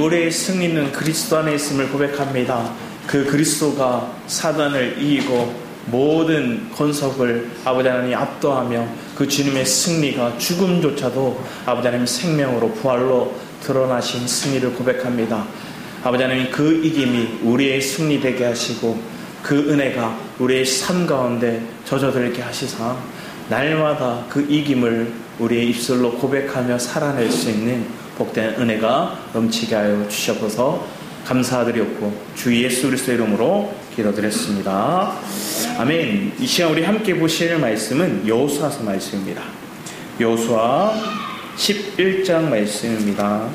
우리의 승리는 그리스도 안에 있음을 고백합니다. 그 그리스도가 사단을 이기고 모든 권속을 아버지 하나님 압도하며 그 주님의 승리가 죽음조차도 아버지 하나님 생명으로 부활로 드러나신 승리를 고백합니다. 아버지 하나님 그 이김이 우리의 승리 되게 하시고 그 은혜가 우리의 삶 가운데 젖어들게 하시사 날마다 그 이김을 우리의 입술로 고백하며 살아낼 수 있는 복된 은혜가 넘치게 하여 주셔서 감사드렸고 주 예수 그리스도의 이름으로 기도드렸습니다. 아멘. 이 시간 우리 함께 보실 말씀은 여호수아서 말씀입니다. 여호수아 11장 말씀입니다.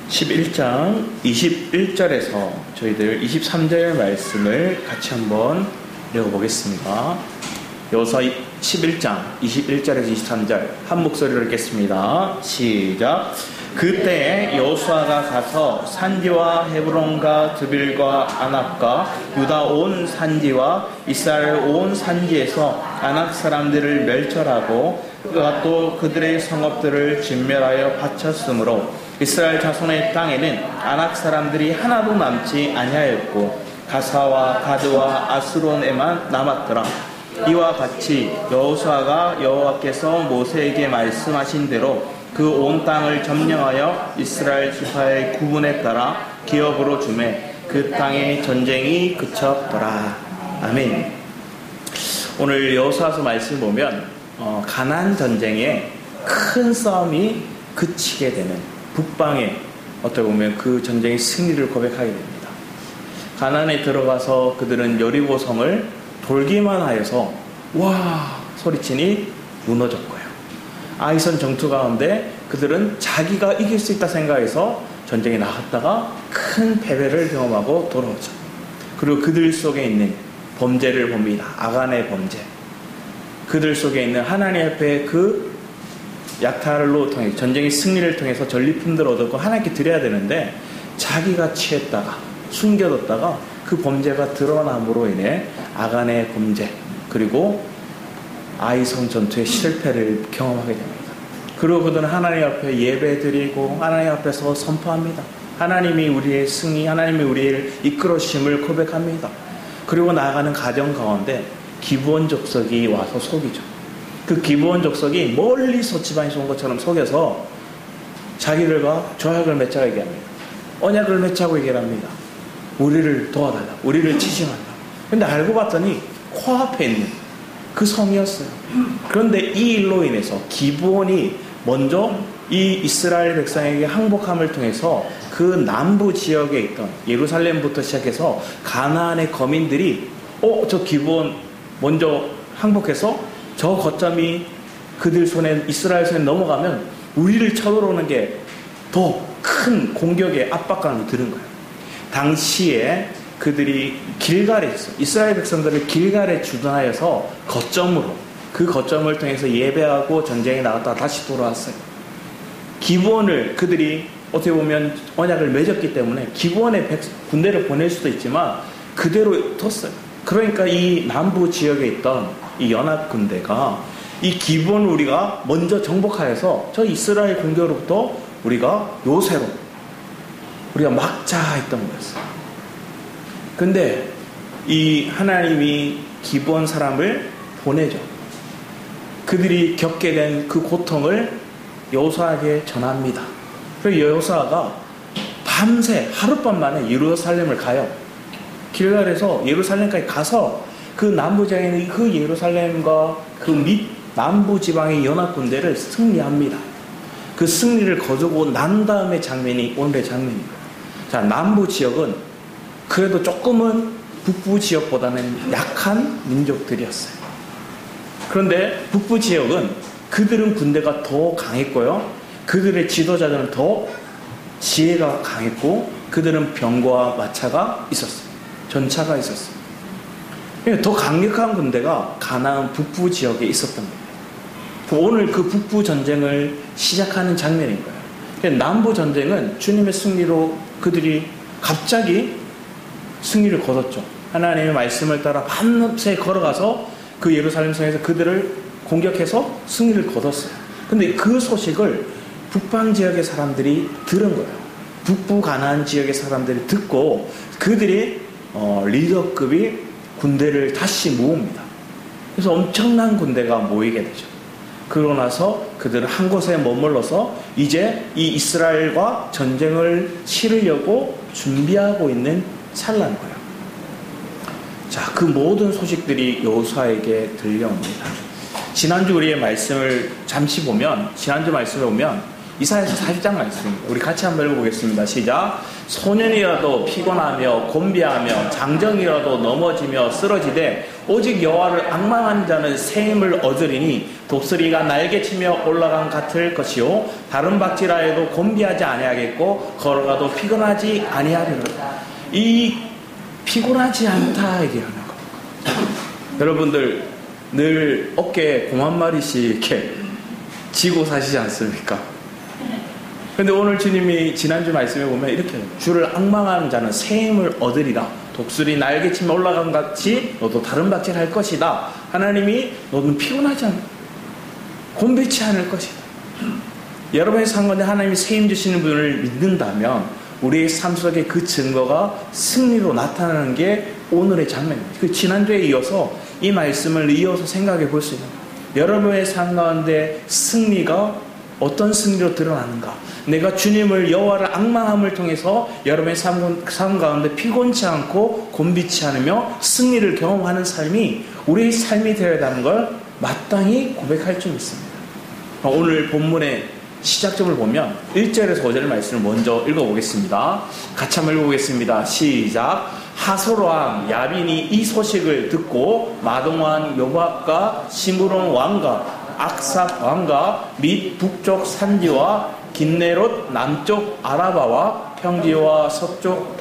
(11장) 21절에서 저희들 23절 말씀을 같이 한번 읽어보겠습니다. 여호수아 11장 21절에서 23절 한 목소리로 읽겠습니다. 시작. 그때 여호수아가 가서 산지와 헤브론과 드빌과 아낙과 유다 온 산지와 이스라엘 온 산지에서 아낙 사람들을 멸절하고 그가 또 그들의 성읍들을 진멸하여 바쳤으므로 이스라엘 자손의 땅에는 아낙 사람들이 하나도 남지 아니하였고 가사와 가드와 아스론에만 남았더라. 이와 같이 여호수아가 여호와께서 모세에게 말씀하신 대로 그 온 땅을 점령하여 이스라엘 지파의 구분에 따라 기업으로 주매 그 땅의 전쟁이 그쳤더라. 아멘. 오늘 여호수아서 말씀 보면 가나안 전쟁에 큰 싸움이 그치게 되는 북방에 어떻게 보면 그 전쟁의 승리를 고백하게 됩니다. 가나안에 들어가서 그들은 여리고성을 돌기만 하여서 와 소리치니 무너졌고요. 아이선 정투 가운데 그들은 자기가 이길 수 있다 생각해서 전쟁에 나갔다가 큰 패배를 경험하고 돌아오죠. 그리고 그들 속에 있는 범죄를 봅니다. 아간의 범죄. 그들 속에 있는 하나님 앞에 그 약탈로 통해 전쟁의 승리를 통해서 전리품들을 얻었고 하나님께 드려야 되는데 자기가 취했다가 숨겨뒀다가 그 범죄가 드러남으로 인해 아간의 범죄 그리고 아이성 전투의 실패를 경험하게 됩니다. 그리고 그들은 하나님 앞에 예배드리고 하나님 앞에서 선포합니다. 하나님이 우리의 승리, 하나님이 우리를 이끌어주심을 고백합니다. 그리고 나아가는 가정 가운데 기브온 족속이 와서 속이죠. 그 기브온 족속이 멀리서 지방에서 온 것처럼 속여서 자기들과 조약을 맺자고 얘기합니다. 언약을 맺자고 얘기합니다. 우리를 도와달라. 우리를 지칭한다. 근데 알고 봤더니 코앞에 있는 그 성이었어요. 그런데 이 일로 인해서 기브온이 먼저 이 이스라엘 백성에게 항복함을 통해서 그 남부 지역에 있던 예루살렘부터 시작해서 가나안의 거민들이 저 기브온 먼저 항복해서 저 거점이 그들 손에 이스라엘 손에 넘어가면 우리를 쳐들어오는 게 더 큰 공격의 압박감이 드는 거예요. 당시에 그들이 길갈에 있어 이스라엘 백성들을 길갈에 주둔하여서 거점으로 그 거점을 통해서 예배하고 전쟁에 나갔다가 다시 돌아왔어요. 기브온을 그들이 어떻게 보면 언약을 맺었기 때문에 기브온에 군대를 보낼 수도 있지만 그대로 뒀어요. 그러니까 이 남부 지역에 있던 이 연합 군대가 이 기브온을 우리가 먼저 정복하여서 저 이스라엘 공격으로부터 우리가 요새로 우리가 막자 했던 거였어요. 근데 이 하나님이 기브온 사람을 보내죠. 그들이 겪게 된 그 고통을 여호수아에게 전합니다. 그래서 여호수아가 밤새 하룻밤 만에 예루살렘을 가요. 길갈에서 예루살렘까지 가서 그 남부지방에 있는 그 예루살렘과 그 밑 남부 지방의 연합 군대를 승리합니다. 그 승리를 거두고 난 다음의 장면이 오늘의 장면입니다. 자, 남부 지역은 그래도 조금은 북부 지역보다는 약한 민족들이었어요. 그런데 북부 지역은 그들은 군대가 더 강했고요. 그들의 지도자들은 더 지혜가 강했고 그들은 병과 마차가 있었어요. 전차가 있었어요. 더 강력한 군대가 가나안 북부 지역에 있었던 겁니다. 오늘 그 북부 전쟁을 시작하는 장면인 거예요. 남부 전쟁은 주님의 승리로 그들이 갑자기 승리를 거뒀죠. 하나님의 말씀을 따라 밤새 걸어가서 그 예루살렘 성에서 그들을 공격해서 승리를 거뒀어요. 근데 그 소식을 북방 지역의 사람들이 들은 거예요. 북부 가나안 지역의 사람들이 듣고 그들이 리더급이 군대를 다시 모읍니다. 그래서 엄청난 군대가 모이게 되죠. 그러고 나서 그들은 한 곳에 머물러서 이제 이 이스라엘과 전쟁을 치르려고 준비하고 있는 찰나인 거예요. 자, 그 모든 소식들이 여호수아에게 들려옵니다. 지난주 우리의 말씀을 잠시 보면, 지난주 말씀을 보면 이사야서 40장 말씀입니다. 우리 같이 한번 읽어보겠습니다. 시작. 소년이라도 피곤하며 곤비하며 장정이라도 넘어지며 쓰러지되 오직 여호와를 앙망하는 자는 새 힘을 얻으리니 독수리가 날개치며 올라간 같을 것이요 다른 박지라 해도 곤비하지 아니하겠고 걸어가도 피곤하지 아니하리라. 이 피곤하지 않다 얘기하는 겁니다. 여러분들 늘 어깨에 공 한 마리씩 이렇게 지고 사시지 않습니까? 근데 오늘 주님이 지난주 말씀에 보면 이렇게 해요. 주를 앙망하는 자는 새 힘을 얻으리라. 독수리 날개치며 올라간 같이 너도 다른 박질 할 것이다. 하나님이 너는 피곤하지 않아. 곤비치 않을 것이다. 여러분의 삶 가운데 하나님이 새 힘 주시는 분을 믿는다면 우리의 삶 속에 그 증거가 승리로 나타나는 게 오늘의 장면입니다. 그 지난주에 이어서 이 말씀을 이어서 생각해 볼 수 있는 거예요. 여러분의 삶 가운데 승리가 어떤 승리로 드러나는가? 내가 주님을 여호와를 앙망함을 통해서 여러분의 삶 가운데 피곤치 않고 곤비치 않으며 승리를 경험하는 삶이 우리의 삶이 되어야 하는 걸 마땅히 고백할 줄 믿습니다. 오늘 본문의 시작점을 보면 1절에서 5절 말씀을 먼저 읽어보겠습니다. 같이 한번 읽어보겠습니다. 시작. 하솔왕 야빈이 이 소식을 듣고 마동왕 요압과 시므론 왕과 악삽 왕과 및 북쪽 산지와 긴네롯 남쪽 아라바와 평지와 서쪽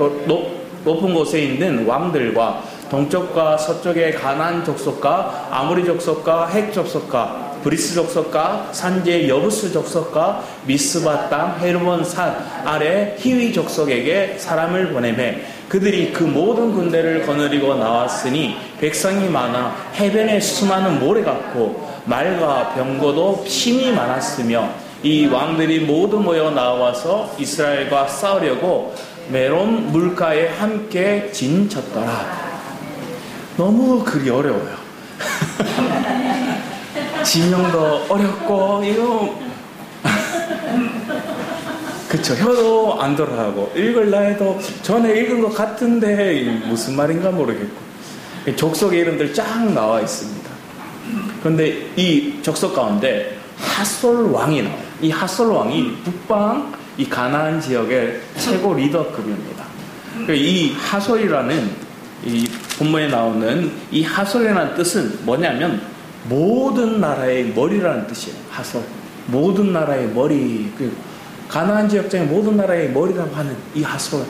높은 곳에 있는 왕들과 동쪽과 서쪽의 가나안 족속과 아모리 족속과 헷 족속과 브리스 족속과 산지의 여부스 족속과 미스바 땅 헤르몬 산 아래 히위 족속에게 사람을 보내매 그들이 그 모든 군대를 거느리고 나왔으니 백성이 많아 해변에 수많은 모래 같고 말과 병거도 힘이 많았으며 이 왕들이 모두 모여 나와서 이스라엘과 싸우려고 메론 물가에 함께 진쳤더라. 너무 글이 어려워요. 지명도 어렵고 이거 그쵸, 혀도 안 돌아가고 읽을라 해도 전에 읽은 것 같은데 무슨 말인가 모르겠고 족속의 이름들 쫙 나와 있습니다. 그런데 이 족속 가운데 하솔 왕이 나와요. 이 하솔 왕이 북방 이 가나안 지역의 최고 리더급입니다. 이 하솔이라는 이 본문에 나오는 이 하솔이라는 뜻은 뭐냐면 모든 나라의 머리라는 뜻이에요. 하솔, 모든 나라의 머리. 가나안 지역장의 모든 나라의 머리라고 하는 이 하솔.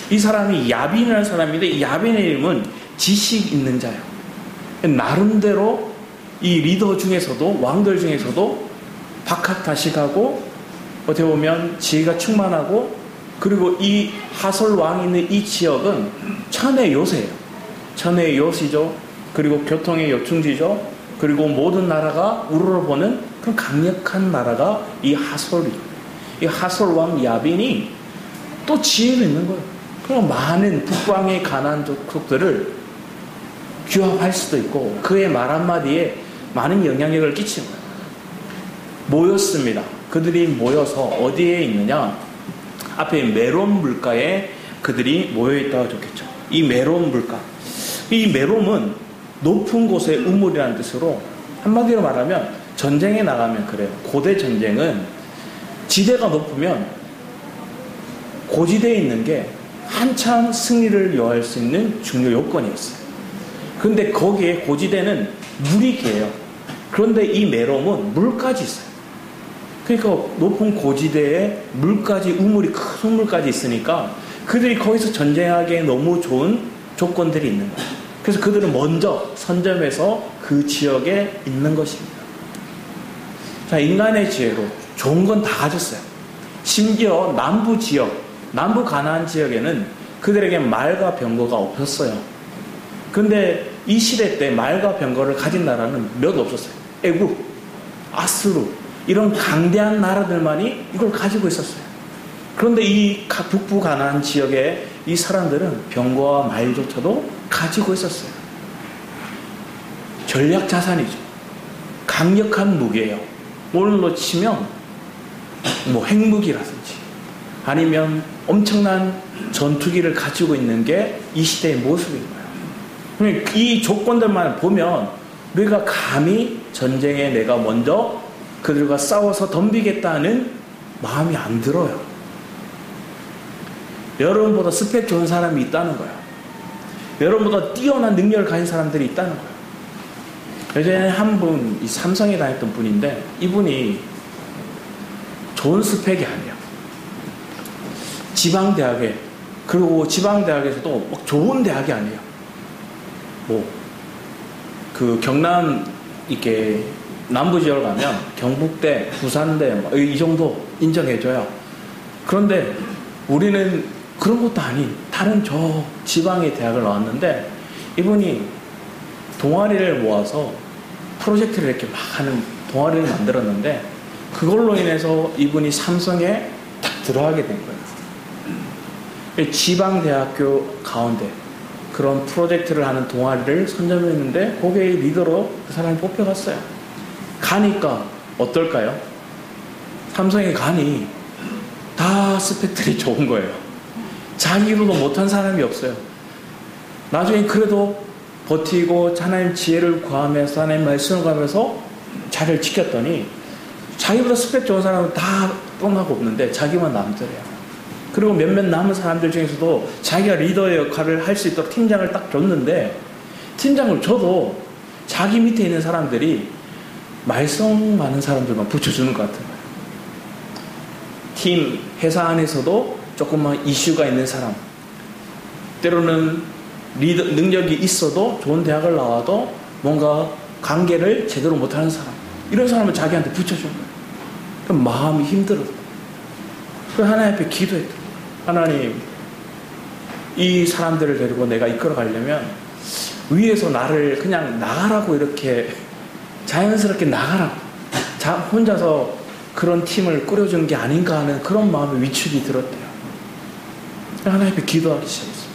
이 사람이 야빈이라는 사람인데 이 야빈의 이름은 지식 있는 자예요. 나름대로 이 리더 중에서도 왕들 중에서도 박학다식하고 어떻게 보면 지혜가 충만하고 그리고 이 하솔 왕이 있는 이 지역은 천의 요새예요. 천의 요시죠. 그리고 교통의 요충지죠. 그리고 모든 나라가 우러러보는 그런 강력한 나라가 이 하솔이에요. 이 하솔 왕 야빈이 또 지혜가 있는 거예요. 그럼 많은 북방의 가나안 족속들을 규합할 수도 있고 그의 말 한마디에 많은 영향력을 끼치는 거예요. 모였습니다. 그들이 모여서 어디에 있느냐? 앞에 메론 물가에 그들이 모여있다가 좋겠죠. 이 메론 물가. 이 메론은 높은 곳의 우물이라는 뜻으로 한마디로 말하면 전쟁에 나가면 그래요. 고대 전쟁은 지대가 높으면 고지대에 있는 게 한참 승리를 요할 수 있는 중요 요건이었어요. 그런데 거기에 고지대는 물이 개요. 그런데 이 메롬은 물까지 있어요. 그러니까 높은 고지대에 물까지 우물이 큰 우물까지 있으니까 그들이 거기서 전쟁하기에 너무 좋은 조건들이 있는 거예요. 그래서 그들은 먼저 선점해서 그 지역에 있는 것입니다. 자, 인간의 지혜로 좋은 건 다 가졌어요. 심지어 남부 지역, 남부 가나안 지역에는 그들에게 말과 병거가 없었어요. 근데 이 시대 때 말과 병거를 가진 나라는 몇 없었어요. 애굽, 아수르 이런 강대한 나라들만이 이걸 가지고 있었어요. 그런데 이 북부 가나안 지역에 이 사람들은 병거와 말조차도 가지고 있었어요. 전략 자산이죠. 강력한 무기예요. 오늘로 치면 뭐 핵무기라든지 아니면 엄청난 전투기를 가지고 있는 게 이 시대의 모습인 거예요. 이 조건들만 보면 우리가 감히 전쟁에 내가 먼저 그들과 싸워서 덤비겠다는 마음이 안 들어요. 여러분보다 스펙 좋은 사람이 있다는 거예요. 여러분보다 뛰어난 능력을 가진 사람들이 있다는 거예요. 예전에 한 분, 이 삼성에 다녔던 분인데 이분이 좋은 스펙이 아니에요. 지방대학에, 그리고 지방대학에서도 막 좋은 대학이 아니에요. 뭐, 그 경남, 이렇게 남부지역을 가면 경북대, 부산대, 이 정도 인정해줘요. 그런데 우리는 그런 것도 아닌 다른 저 지방의 대학을 나왔는데 이분이 동아리를 모아서 프로젝트를 이렇게 막 하는 동아리를 만들었는데 그걸로 인해서 이분이 삼성에 딱 들어가게 된 거예요. 지방대학교 가운데 그런 프로젝트를 하는 동아리를 선점했는데 거기에 리더로 그 사람이 뽑혀갔어요. 가니까 어떨까요? 삼성에 가니 다 스펙들이 좋은 거예요. 자기로도 못한 사람이 없어요. 나중에 그래도 버티고 하나님 지혜를 구하면서 하나님 말씀을 구하면서 자리를 지켰더니 자기보다 스펙 좋은 사람은 다 뻔하고 없는데 자기만 남더래요. 그리고 몇몇 남은 사람들 중에서도 자기가 리더의 역할을 할 수 있도록 팀장을 딱 줬는데 팀장을 줘도 자기 밑에 있는 사람들이 말썽 많은 사람들만 붙여주는 것 같은 거예요. 팀, 회사 안에서도 조금만 이슈가 있는 사람, 때로는 리더, 능력이 있어도 좋은 대학을 나와도 뭔가 관계를 제대로 못하는 사람, 이런 사람을 자기한테 붙여준 거예요. 그럼 마음이 힘들어요. 그래서 하나님 앞에 기도했어요. 하나님, 이 사람들을 데리고 내가 이끌어 가려면 위에서 나를 그냥 나가라고 이렇게 자연스럽게 나가라고 혼자서 그런 팀을 꾸려주는 게 아닌가 하는 그런 마음의 위축이 들었대요. 하나님 앞에 기도하기 시작했어요.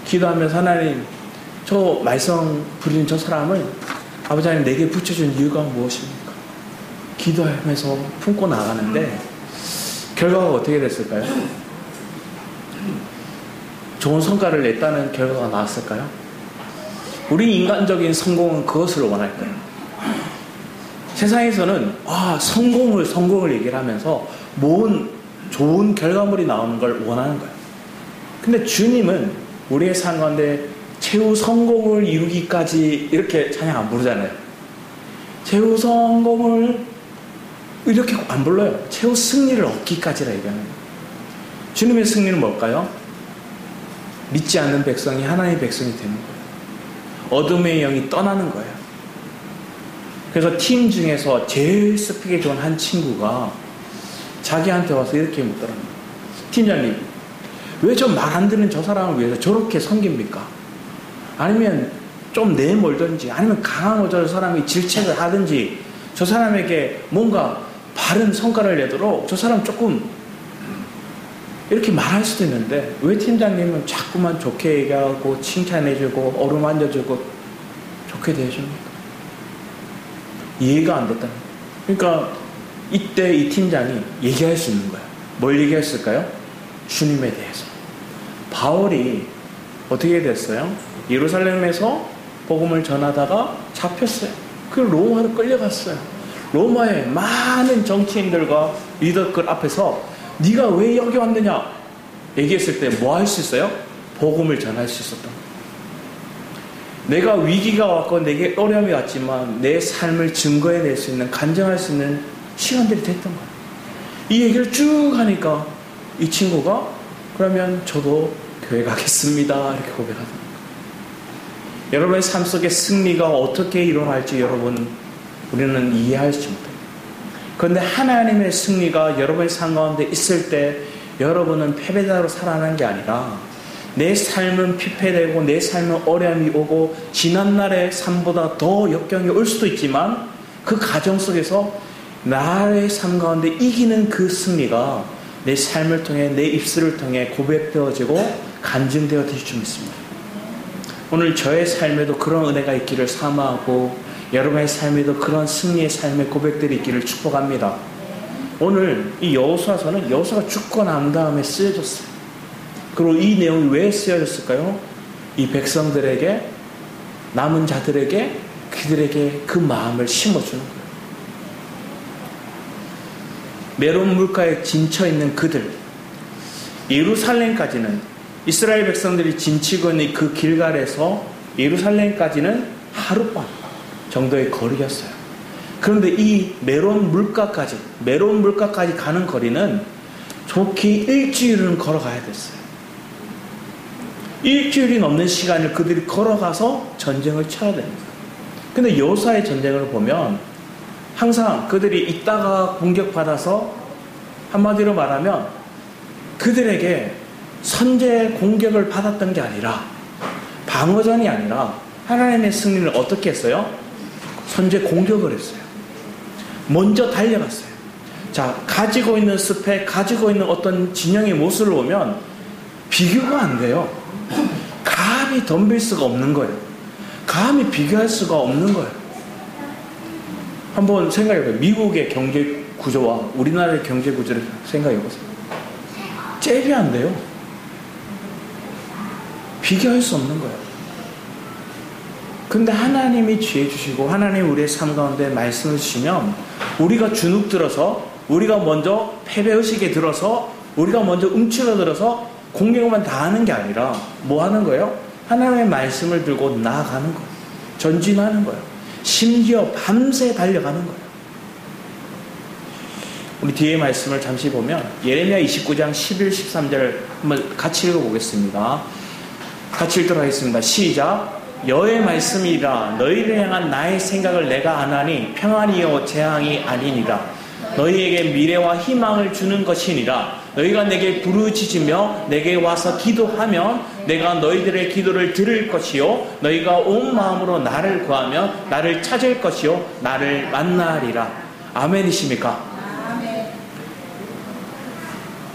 기도하면서 하나님, 저 말썽 부리는 저 사람을 아버지 하나님 내게 붙여준 이유가 무엇입니까? 기도하면서 품고 나가는데 결과가 어떻게 됐을까요? 좋은 성과를 냈다는 결과가 나왔을까요? 우리 인간적인 성공은 그것을 원할 거예요. 세상에서는 성공을 얘기를 하면서 좋은 결과물이 나오는 걸 원하는 거예요. 근데 주님은 우리의 삶 가운데 최후 성공을 이루기까지 이렇게 찬양 안 부르잖아요. 최후 성공을 이렇게 안 불러요. 최후 승리를 얻기까지라 얘기하는 거예요. 주님의 승리는 뭘까요? 믿지 않는 백성이 하나님의 백성이 되는 거예요. 어둠의 영이 떠나는 거예요. 그래서 팀 중에서 제일 스펙이 좋은 한 친구가 자기한테 와서 이렇게 묻더랍니다. 팀장님, 왜 저 말 안 듣는 저 사람을 위해서 저렇게 섬깁니까? 아니면 좀 내몰든지 아니면 강한 저 사람이 질책을 하든지 저 사람에게 뭔가 바른 성과를 내도록 저 사람 조금 이렇게 말할 수도 있는데 왜 팀장님은 자꾸만 좋게 얘기하고 칭찬해주고 어루만져주고 좋게 대해줍니까? 이해가 안 됐다는 거예요. 그러니까 이때 이 팀장이 얘기할 수 있는 거예요. 뭘 얘기했을까요? 주님에 대해서. 바울이 어떻게 됐어요? 예루살렘에서 복음을 전하다가 잡혔어요. 그 로마로 끌려갔어요. 로마의 많은 정치인들과 리더들 앞에서 네가 왜 여기 왔느냐 얘기했을 때 뭐 할 수 있어요? 복음을 전할 수 있었던 거예요. 내가 위기가 왔고 내게 어려움이 왔지만 내 삶을 증거해낼 수 있는, 간증할 수 있는 시간들이 됐던 거예요. 이 얘기를 쭉 하니까 이 친구가 그러면 저도 교회 가겠습니다 이렇게 고백하는 거예요. 여러분의 삶 속에 승리가 어떻게 일어날지 우리는 이해할지 못해요. 그런데 하나님의 승리가 여러분의 삶 가운데 있을 때 여러분은 패배자로 살아가는 게 아니라 내 삶은 피폐되고 내 삶은 어려움이 오고 지난날의 삶보다 더 역경이 올 수도 있지만 그 과정 속에서 나의 삶 가운데 이기는 그 승리가 내 삶을 통해 내 입술을 통해 고백되어지고 간증되어질 줄 믿습니다. 오늘 저의 삶에도 그런 은혜가 있기를 사모하고 여러분의 삶에도 그런 승리의 삶의 고백들이 있기를 축복합니다. 오늘 이 여호수아서는 여호수아가 죽고 난 다음에 쓰여졌어요. 그리고 이 내용이 왜 쓰여졌을까요? 이 백성들에게, 남은 자들에게, 그들에게 그 마음을 심어주는 거예요. 메론 물가에 진쳐있는 그들, 예루살렘까지는, 이스라엘 백성들이 진치고 있는 그 길갈에서 예루살렘까지는 하룻밤 정도의 거리였어요. 그런데 이 메론 물가까지 가는 거리는 좋게 일주일은 걸어가야 됐어요. 일주일이 넘는 시간을 그들이 걸어가서 전쟁을 쳐야 됩니다. 근데 여호수아의 전쟁을 보면 항상 그들이 있다가 공격받아서 한마디로 말하면 그들에게 선제 공격을 받았던 게 아니라 방어전이 아니라 하나님의 승리를 어떻게 했어요? 선제 공격을 했어요. 먼저 달려갔어요. 자, 가지고 있는 스펙, 가지고 있는 어떤 진영의 모습을 보면 비교가 안 돼요. 감히 덤빌 수가 없는 거예요. 감히 비교할 수가 없는 거예요. 한번 생각해보세요. 미국의 경제 구조와 우리나라의 경제 구조를 생각해보세요. 잽이 안 돼요. 비교할 수 없는 거예요. 근데 하나님이 지혜 주시고 하나님 우리의 삶 가운데 말씀을 주시면 우리가 주눅 들어서, 우리가 먼저 패배의식에 들어서, 우리가 먼저 움츠러들어서 공격만 다 하는 게 아니라 뭐 하는 거예요? 하나님의 말씀을 들고 나아가는 거예요. 전진하는 거예요. 심지어 밤새 달려가는 거예요. 우리 뒤에 말씀을 잠시 보면 예레미야 29장 11, 13절 한번 같이 읽어보겠습니다. 같이 읽도록 하겠습니다. 시작. 여호와의 말씀이라 너희를 향한 나의 생각을 내가 아나니 평안이요 재앙이 아니니라. 너희에게 미래와 희망을 주는 것이니라. 너희가 내게 부르짖으며 내게 와서 기도하면 내가 너희들의 기도를 들을 것이요 너희가 온 마음으로 나를 구하면 나를 찾을 것이요 나를 만나리라. 아멘이십니까? 아멘.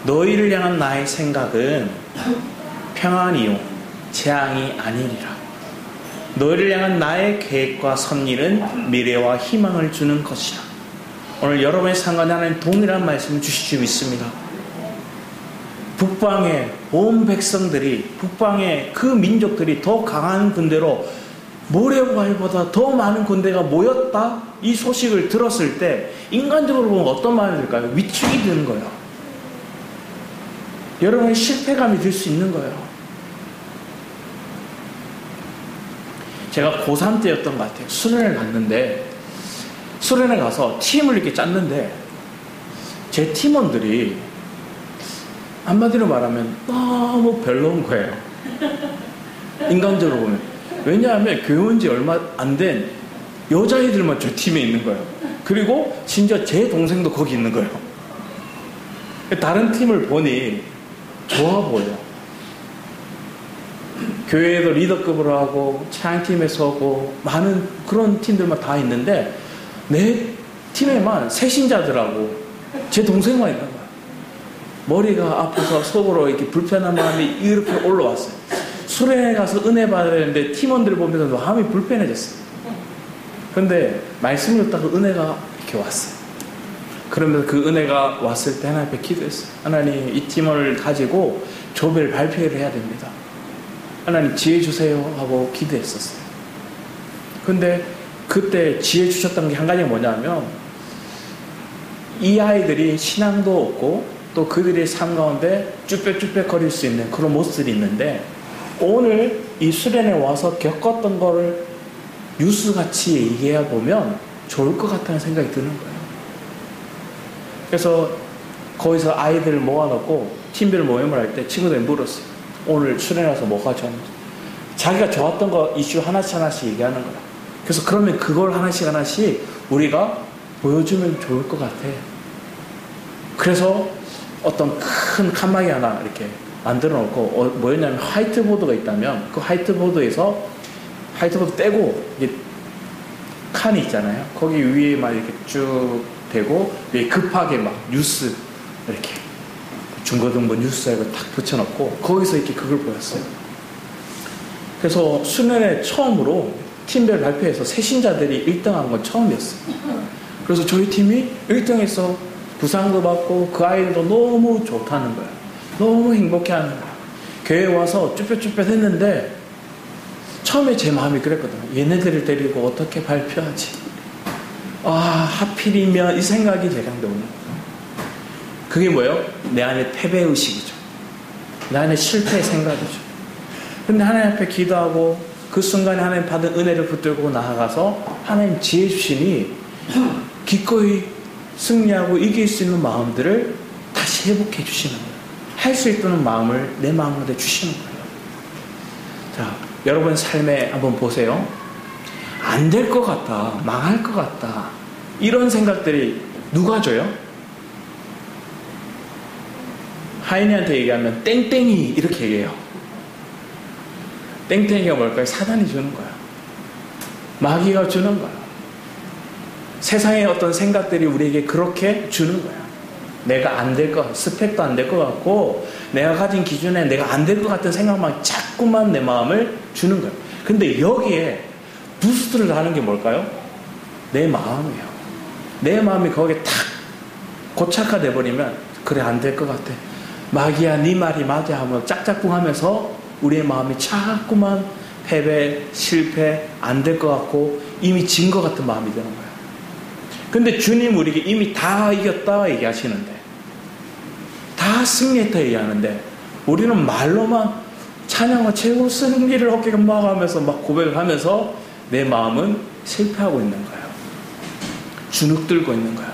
너희를 향한 나의 생각은 평안이요 재앙이 아니리라. 너희를 향한 나의 계획과 섭리는 미래와 희망을 주는 것이라. 오늘 여러분의 상관에 하나님 동일한 말씀을 주실 줄 믿습니다. 북방의 온 백성들이, 북방의 그 민족들이 더 강한 군대로 모래보알보다 더 많은 군대가 모였다, 이 소식을 들었을 때 인간적으로 보면 어떤 마음이 들까요? 위축이 드는 거예요. 여러분의 실패감이 들 수 있는 거예요. 제가 고3 때였던 것 같아요. 수련회를 갔는데, 수련회 가서 팀을 이렇게 짰는데 제 팀원들이 한마디로 말하면 너무 별로인 거예요. 인간적으로 보면. 왜냐하면 교회 온 지 얼마 안 된 여자애들만 저 팀에 있는 거예요. 그리고 심지어 제 동생도 거기 있는 거예요. 다른 팀을 보니 좋아 보여. 교회에도 리더급으로 하고 찬양팀에서 하고 많은 그런 팀들만 다 있는데 내 팀에만 새신자들하고 제 동생만 있는 거야. 머리가 아파서 속으로 이렇게 불편한 마음이 이렇게 올라왔어요. 수련회 가서 은혜 받아야 되는데 팀원들 보면서 마음이 불편해졌어요. 그런데 말씀을 듣다가 은혜가 이렇게 왔어요. 그러면서 그 은혜가 왔을 때 하나님 앞에 기도했어요. 하나님, 이 팀원을 가지고 조별 발표회를 해야 됩니다. 하나님 지혜 주세요 하고 기도했었어요. 근데 그때 지혜 주셨던 게 한 가지가 뭐냐면 이 아이들이 신앙도 없고 또 그들의 삶 가운데 쭈뼛쭈뼛 거릴 수 있는 그런 모습들이 있는데 오늘 이 수련회 와서 겪었던 거를 뉴스같이 얘기해 보면 좋을 것 같다는 생각이 드는 거예요. 그래서 거기서 아이들을 모아놓고 팀별 모임을 할 때 친구들이 물었어요. 오늘 수련회 와서 뭐가 좋았는지. 자기가 좋았던 거 이슈 하나씩 얘기하는 거야. 그래서 그러면 그걸 하나씩 우리가 보여주면 좋을 것 같아. 그래서 어떤 큰 칸막이 하나 이렇게 만들어 놓고, 뭐였냐면 화이트보드가 있다면 그 화이트보드에서 화이트보드 떼고 이게 칸이 있잖아요. 거기 위에 막 이렇게 쭉 대고 위에 급하게 막 뉴스 이렇게 중고등부 뉴스에 딱 붙여놓고 거기서 이렇게 그걸 보였어요. 그래서 수련회 처음으로 팀별 발표에서 새신자들이 1등한 건 처음이었어요. 그래서 저희 팀이 1등해서 부상도 받고 그 아이들도 너무 좋다는 거예요. 너무 행복해하는 거예요. 교회에 와서 쭈뼛쭈뼛 했는데 처음에 제 마음이 그랬거든요. 얘네들을 데리고 어떻게 발표하지? 하필이면 이 생각이 대강 오는 거예요. 그게 뭐예요? 내 안에 패배의식이죠. 내 안에 실패의 생각이죠. 근데 하나님 앞에 기도하고 그 순간에 하나님 받은 은혜를 붙들고 나아가서 하나님 지혜 주시니 기꺼이 승리하고 이길 수 있는 마음들을 다시 회복해 주시는 거예요. 할 수 있다는 마음을 내 마음에 주시는 거예요. 자, 여러분 삶에 한번 보세요. 안 될 것 같다, 망할 것 같다, 이런 생각들이 누가 줘요? 하인이한테 얘기하면 땡땡이 이렇게 얘기해요. 땡땡이가 뭘까요? 사단이 주는 거야. 마귀가 주는 거야. 세상의 어떤 생각들이 우리에게 그렇게 주는 거야. 내가 안 될 것, 스펙도 안 될 것 같고 내가 가진 기준에 내가 안 될 것 같은 생각만 자꾸만 내 마음을 주는 거야. 근데 여기에 부스트를 하는 게 뭘까요? 내 마음이에요. 내 마음이 거기에 탁 고착화돼 버리면 그래 안 될 것 같아. 마귀야 네 말이 맞아 하면 짝짝꿍 하면서 우리의 마음이 자꾸만 패배, 실패, 안 될 것 같고 이미 진 것 같은 마음이 되는 거예요. 근데 주님 우리에게 이미 다 이겼다 얘기하시는데, 다 승리했다 얘기하는데 우리는 말로만 찬양과 최고 승리를 어깨가 막 하면서 막 고백을 하면서 내 마음은 실패하고 있는 거예요. 주눅들고 있는 거예요.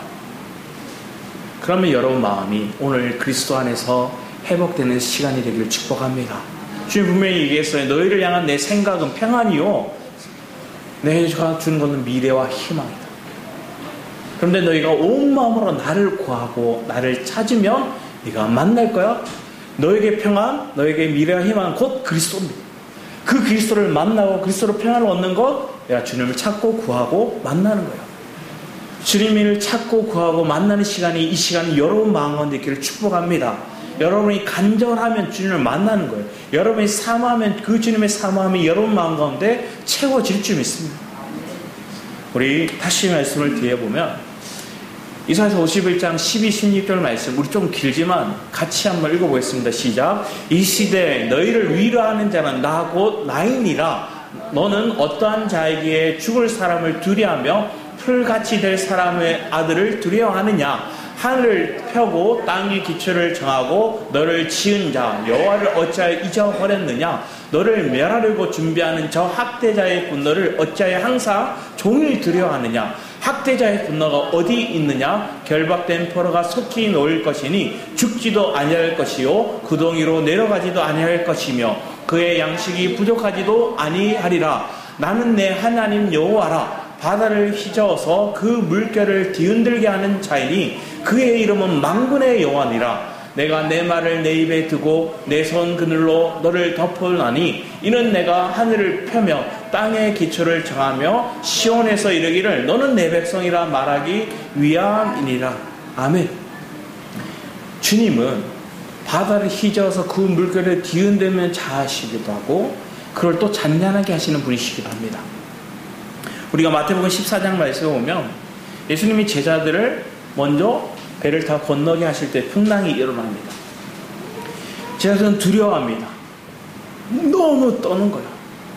그러면 여러분 마음이 오늘 그리스도 안에서 회복되는 시간이 되기를 축복합니다. 주님 분명히 얘기했어요. 너희를 향한 내 생각은 평안이요 내가 주는 것은 미래와 희망이다. 그런데 너희가 온 마음으로 나를 구하고 나를 찾으면 네가 만날 거야. 너에게 평안, 너에게 미래와 희망은 곧 그리스도입니다. 그 그리스도를 만나고 그리스도로 평안을 얻는 것, 내가 주님을 찾고 구하고 만나는 거예요. 주님을 찾고 구하고 만나는 시간이, 이 시간이 여러분 마음 가운데 있기를 축복합니다. 여러분이 간절하면 주님을 만나는 거예요. 여러분이 사모하면 그 주님의 사모함이 여러분 마음 가운데 채워질 줄 믿습니다. 우리 다시 말씀을 뒤에 보면 이사야서 51장 12, 16절 말씀, 우리 좀 길지만 같이 한번 읽어보겠습니다. 시작. 이 시대에 너희를 위로하는 자는 나 곧 나이니라. 너는 어떠한 자에게 죽을 사람을 두려워하며 풀같이 될 사람의 아들을 두려워하느냐. 하늘을 펴고 땅의 기초를 정하고 너를 지은 자 여호와를 어찌하여 잊어버렸느냐. 너를 멸하려고 준비하는 저 학대자의 분노를 어찌하여 항상 종일 두려워하느냐. 학대자의 분노가 어디 있느냐. 결박된 포로가 속히 놓일 것이니 죽지도 아니할 것이요 구덩이로 내려가지도 아니할 것이며 그의 양식이 부족하지도 아니하리라. 나는 내 하나님 여호와라. 바다를 휘저어서 그 물결을 뒤흔들게 하는 자이니 그의 이름은 만군의 여호와니라. 내가 내 말을 내 입에 두고 내 손 그늘로 너를 덮으나니 이는 내가 하늘을 펴며 땅의 기초를 정하며 시온에서 이르기를 너는 내 백성이라 말하기 위함이니라. 아멘. 주님은 바다를 휘저어서 그 물결을 뒤흔들면 자하시기도 하고 그걸 또 잔잔하게 하시는 분이시기도 합니다. 우리가 마태복음 14장 말씀에 보면 예수님이 제자들을 먼저 배를 다 건너게 하실 때 풍랑이 일어납니다. 제자들은 두려워합니다. 너무 떠는 거야.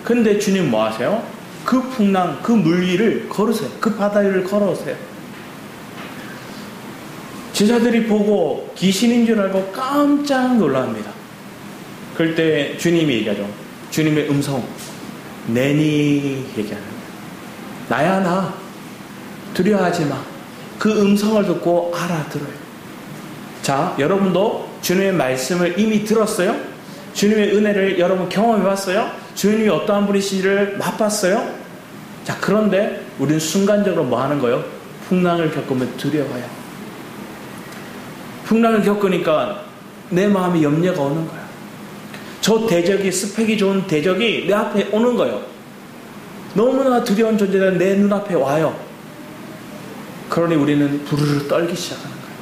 근데 주님 뭐 하세요? 그 풍랑, 그 물 위를 걸으세요. 그 바다 위를 걸어오세요. 제자들이 보고 귀신인 줄 알고 깜짝 놀랍니다. 그럴 때 주님이 얘기하죠. 주님의 음성, 내니 얘기하는 거예요. 나야 나. 두려워하지 마. 그 음성을 듣고 알아들어요. 자, 여러분도 주님의 말씀을 이미 들었어요? 주님의 은혜를 여러분 경험해봤어요? 주님이 어떠한 분이신지를 맛봤어요? 자, 그런데 우리는 순간적으로 뭐 하는 거예요? 풍랑을 겪으면 두려워요. 풍랑을 겪으니까 내 마음에 염려가 오는 거야. 저 대적이, 스펙이 좋은 대적이 내 앞에 오는 거예요. 너무나 두려운 존재가 내 눈앞에 와요. 그러니 우리는 부르르 떨기 시작하는 거예요.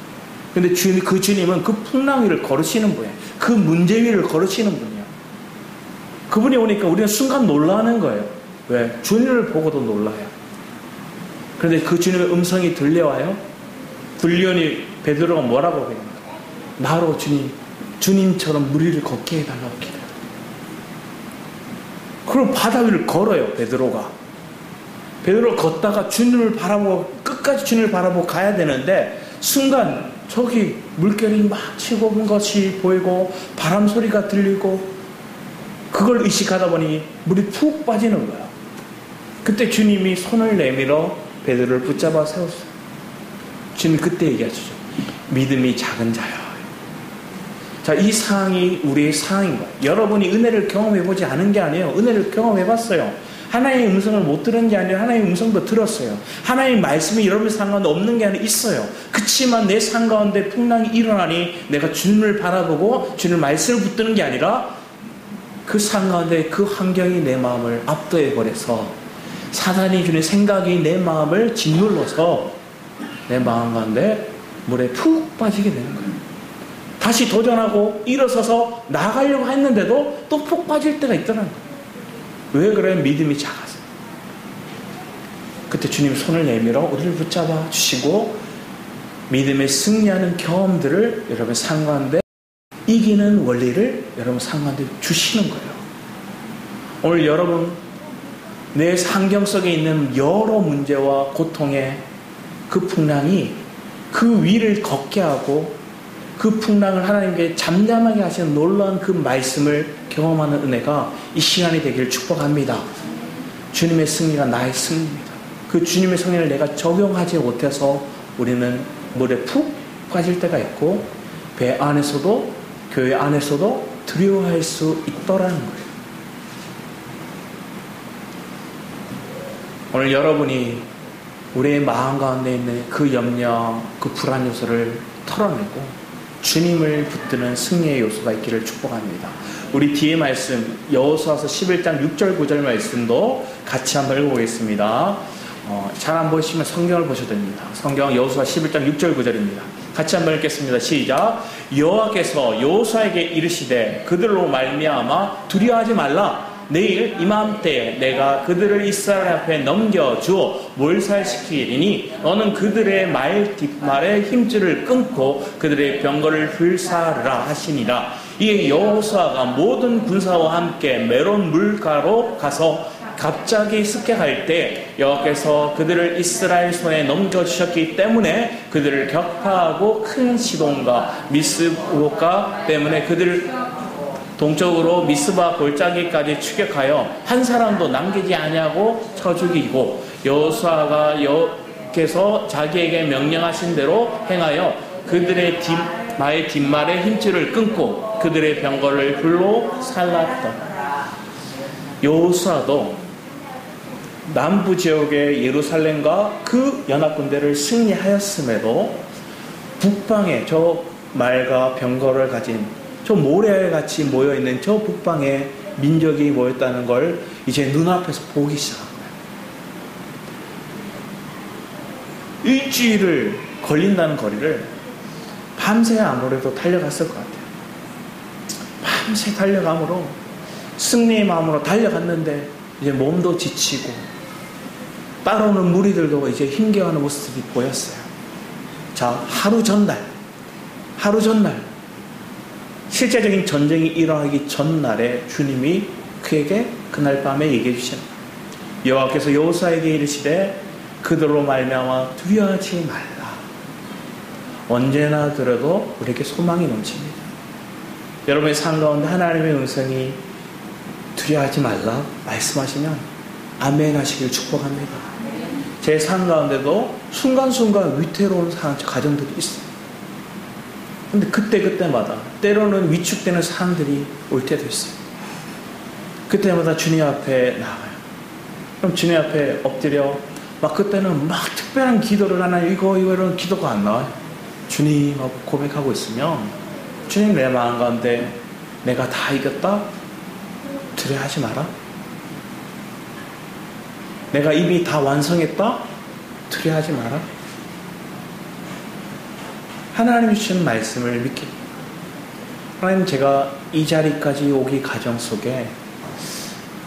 근데 그 주님은 그 풍랑 위를 걸으시는 분이에요. 그 문제 위를 걸으시는 분이에요. 그분이 오니까 우리는 순간 놀라는 거예요. 왜? 주님을 보고도 놀라요. 그런데 그 주님의 음성이 들려와요. 들려오니 베드로가 뭐라고 그래요? 나로 주님처럼 물 위를 걷게 해달라고 기도해요. 그럼 바다 위를 걸어요. 베드로가 걷다가 주님을 바라보고 끝까지 주님을 바라보고 가야 되는데 순간 저기 물결이 막 치고 온 것이 보이고 바람 소리가 들리고 그걸 의식하다 보니 물이 푹 빠지는 거야. 그때 주님이 손을 내밀어 베드로를 붙잡아 세웠어요. 주님 그때 얘기하시죠. 믿음이 작은 자여. 자, 이 상황이 우리의 상황인 거예요. 여러분이 은혜를 경험해보지 않은 게 아니에요. 은혜를 경험해봤어요. 하나님의 음성을 못 들은 게 아니라 하나님의 음성도 들었어요. 하나님의 말씀이 여러분의 삶 가운데 없는 게 아니라 있어요. 그치만 내 삶 가운데 풍랑이 일어나니 내가 주님을 바라보고 주님의 말씀을 붙드는 게 아니라 그 삶 가운데 그 환경이 내 마음을 압도해버려서 사단이 주는 생각이 내 마음을 짓눌러서 내 마음 가운데 물에 푹 빠지게 되는 거예요. 다시 도전하고 일어서서 나가려고 했는데도 또 푹 빠질 때가 있더라는 거예요. 왜 그래? 믿음이 작아서. 그때 주님 손을 내밀어 우리를 붙잡아 주시고 믿음에 승리하는 경험들을 여러분 삶 가운데 이기는 원리를 여러분 삶 가운데 주시는 거예요. 오늘 여러분 내 환경 속에 있는 여러 문제와 고통의 그 풍랑이 그 위를 걷게 하고 그 풍랑을 하나님께 잠잠하게 하시는 놀라운 그 말씀을 경험하는 은혜가 이 시간이 되기를 축복합니다. 주님의 승리가 나의 승리입니다. 그 주님의 승리를 내가 적용하지 못해서 우리는 물에 푹 빠질 때가 있고 배 안에서도 교회 안에서도 두려워할 수 있더라는 거예요. 오늘 여러분이 우리의 마음 가운데 있는 그 염려, 그 불안 요소를 털어내고 주님을 붙드는 승리의 요소가 있기를 축복합니다. 우리 뒤에 말씀 여호수아서 11장 6절 9절 말씀도 같이 한번 읽어보겠습니다. 잘 안 보시면 성경을 보셔도 됩니다. 성경 여호수아 11장 6절 9절입니다. 같이 한번 읽겠습니다. 시작. 여호와께서 여호수아에게 이르시되 그들로 말미암아 두려워하지 말라. 내일 이맘때에 내가 그들을 이스라엘 앞에 넘겨주어 몰살시키리니 너는 그들의 말에 힘줄을 끊고 그들의 병거를 불사르라 하시니라. 이에 여호수아가 모든 군사와 함께 메론 물가로 가서 갑자기 습격할 때 여호와께서 그들을 이스라엘 손에 넘겨주셨기 때문에 그들을 격파하고 큰 시돈과 미스보가 때문에 그들을 동쪽으로 미스바 골짜기까지 추격하여 한 사람도 남기지 아니하고 쳐 죽이고 여호수아가 여호와께서 자기에게 명령하신 대로 행하여 그들의 뒷말에 힘줄을 끊고 그들의 병거를 불로 살랐다. 여호수아도 남부 지역의 예루살렘과 그 연합군대를 승리하였음에도 북방에 저 말과 병거를 가진 저 모래같이 모여있는 저 북방에 민족이 모였다는 걸 이제 눈앞에서 보기 시작한 거예요. 일주일을 걸린다는 거리를 밤새 아무래도 달려갔을 것 같아요. 밤새 달려감으로 승리의 마음으로 달려갔는데 이제 몸도 지치고 따라오는 무리들도 이제 힘겨워하는 모습이 보였어요. 자, 하루 전날 실제적인 전쟁이 일어나기 전날에 주님이 그에게 그날 밤에 얘기해 주시는 거예요. 여호와께서 여호수아에게 이르시되 그들로 말미암아 두려워하지 말라. 언제나 들어도 우리에게 소망이 넘칩니다. 여러분의 삶 가운데 하나님의 음성이 두려워하지 말라 말씀하시면 아멘 하시길 축복합니다. 제 삶 가운데도 순간순간 위태로운 가정들이 있어요. 근데 그때마다 때로는 위축되는 사람들이 올 때도 있어요. 그때마다 주님 앞에 나가요. 그럼 주님 앞에 엎드려 막 그때는 막 특별한 기도를 하나 이런 기도가 안 나와요. 주님하고 고백하고 있으면 주님 내 마음 가운데 내가 다 이겼다? 두려워하지 마라. 내가 이미 다 완성했다? 두려워하지 마라. 하나님이 주신 말씀을 믿기. 하나님, 제가 이 자리까지 오기 과정 속에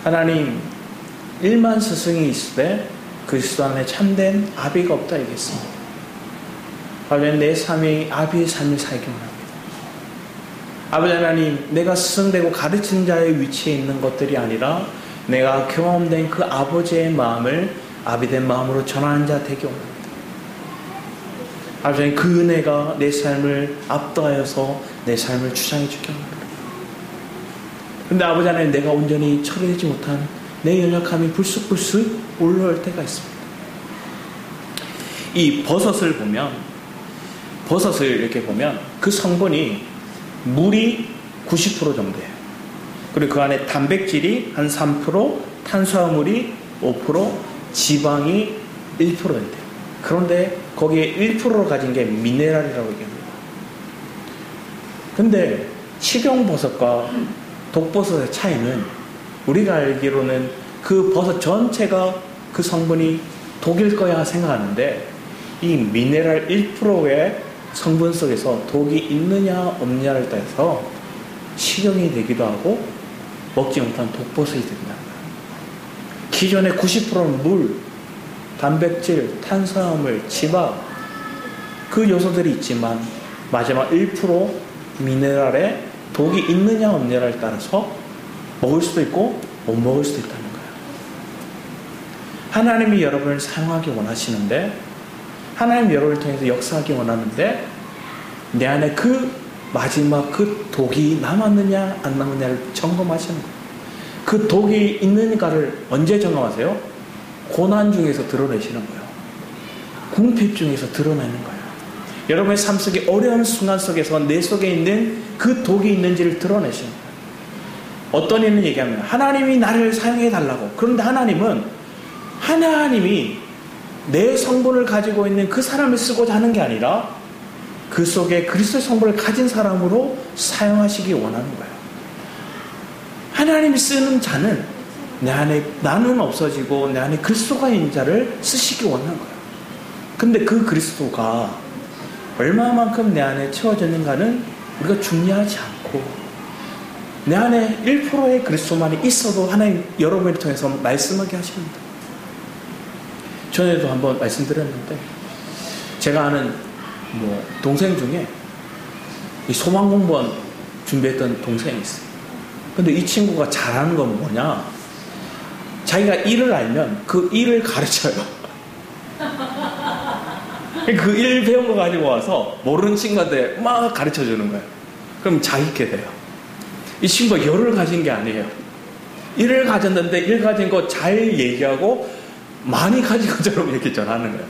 하나님 1만 스승이 있으되 그리스도 안에 참된 아비가 없다 얘기했습니다. 하나님, 내 삶이 아비의 삶을 살기 원합니다. 아버지 하나님, 내가 스승되고 가르치는 자의 위치에 있는 것들이 아니라 내가 경험된 그 아버지의 마음을 아비된 마음으로 전하는 자 되기 원합니다. 아버지 하나님, 그 은혜가 내 삶을 압도하여서 내 삶을 주장해 주기 원합니다. 그런데 아버지 하나님, 내가 온전히 처리하지 못한 내 연약함이 불쑥불쑥 올라올 때가 있습니다. 이 버섯을 이렇게 보면 그 성분이 물이 90% 정도예요. 그리고 그 안에 단백질이 한 3%, 탄수화물이 5%, 지방이 1% 된대요. 그런데 거기에 1%를 가진 게 미네랄이라고 얘기합니다. 근데 식용버섯과 독버섯의 차이는 우리가 알기로는 그 버섯 전체가 그 성분이 독일 거야 생각하는데 이 미네랄 1%의 성분 속에서 독이 있느냐 없느냐를 따라서 식용이 되기도 하고 먹지 못한 독버섯이 된다는 거예요. 기존의 90%는 물, 단백질, 탄수화물, 지방 그 요소들이 있지만 마지막 1% 미네랄에 독이 있느냐 없느냐를 따라서 먹을 수도 있고 못 먹을 수도 있다는 거예요. 하나님이 여러분을 사용하기 원하시는데 하나님이 여러분을 통해서 역사하기 원하는데 내 안에 그 마지막 그 독이 남았느냐 안 남았느냐를 점검하시는 거예요. 그 독이 있는가를 언제 점검하세요? 고난 중에서 드러내시는 거예요. 궁핍 중에서 드러내는 거예요. 여러분의 삶 속에 어려운 순간 속에서 내 속에 있는 그 독이 있는지를 드러내시는 거예요. 어떤 이는 얘기하면 하나님이 나를 사용해 달라고. 그런데 하나님이 내 성분을 가지고 있는 그 사람을 쓰고자 하는 게 아니라 그 속에 그리스도의 성분을 가진 사람으로 사용하시기 원하는 거예요. 하나님이 쓰는 자는 내 안에 나는 없어지고 내 안에 그리스도가 있는 자를 쓰시기 원하는 거예요. 근데 그 그리스도가 얼마만큼 내 안에 채워졌는가는 우리가 중요하지 않고 내 안에 1%의 그리스도만이 있어도 하나님 여러분을 통해서 말씀하게 하십니다. 전에도 한번 말씀드렸는데 제가 아는 동생 중에 이 소망공무원 준비했던 동생이 있어요. 근데 이 친구가 잘하는 건 뭐냐? 자기가 일을 알면 그 일을 가르쳐요. 그 일 배운 거 가지고 와서 모르는 친구한테 막 가르쳐 주는 거예요. 그럼 자기게 돼요. 이 친구가 열을 가진 게 아니에요. 일을 가졌는데 일 가진 거 잘 얘기하고 많이 가진 것처럼 이렇게 전하는 거예요.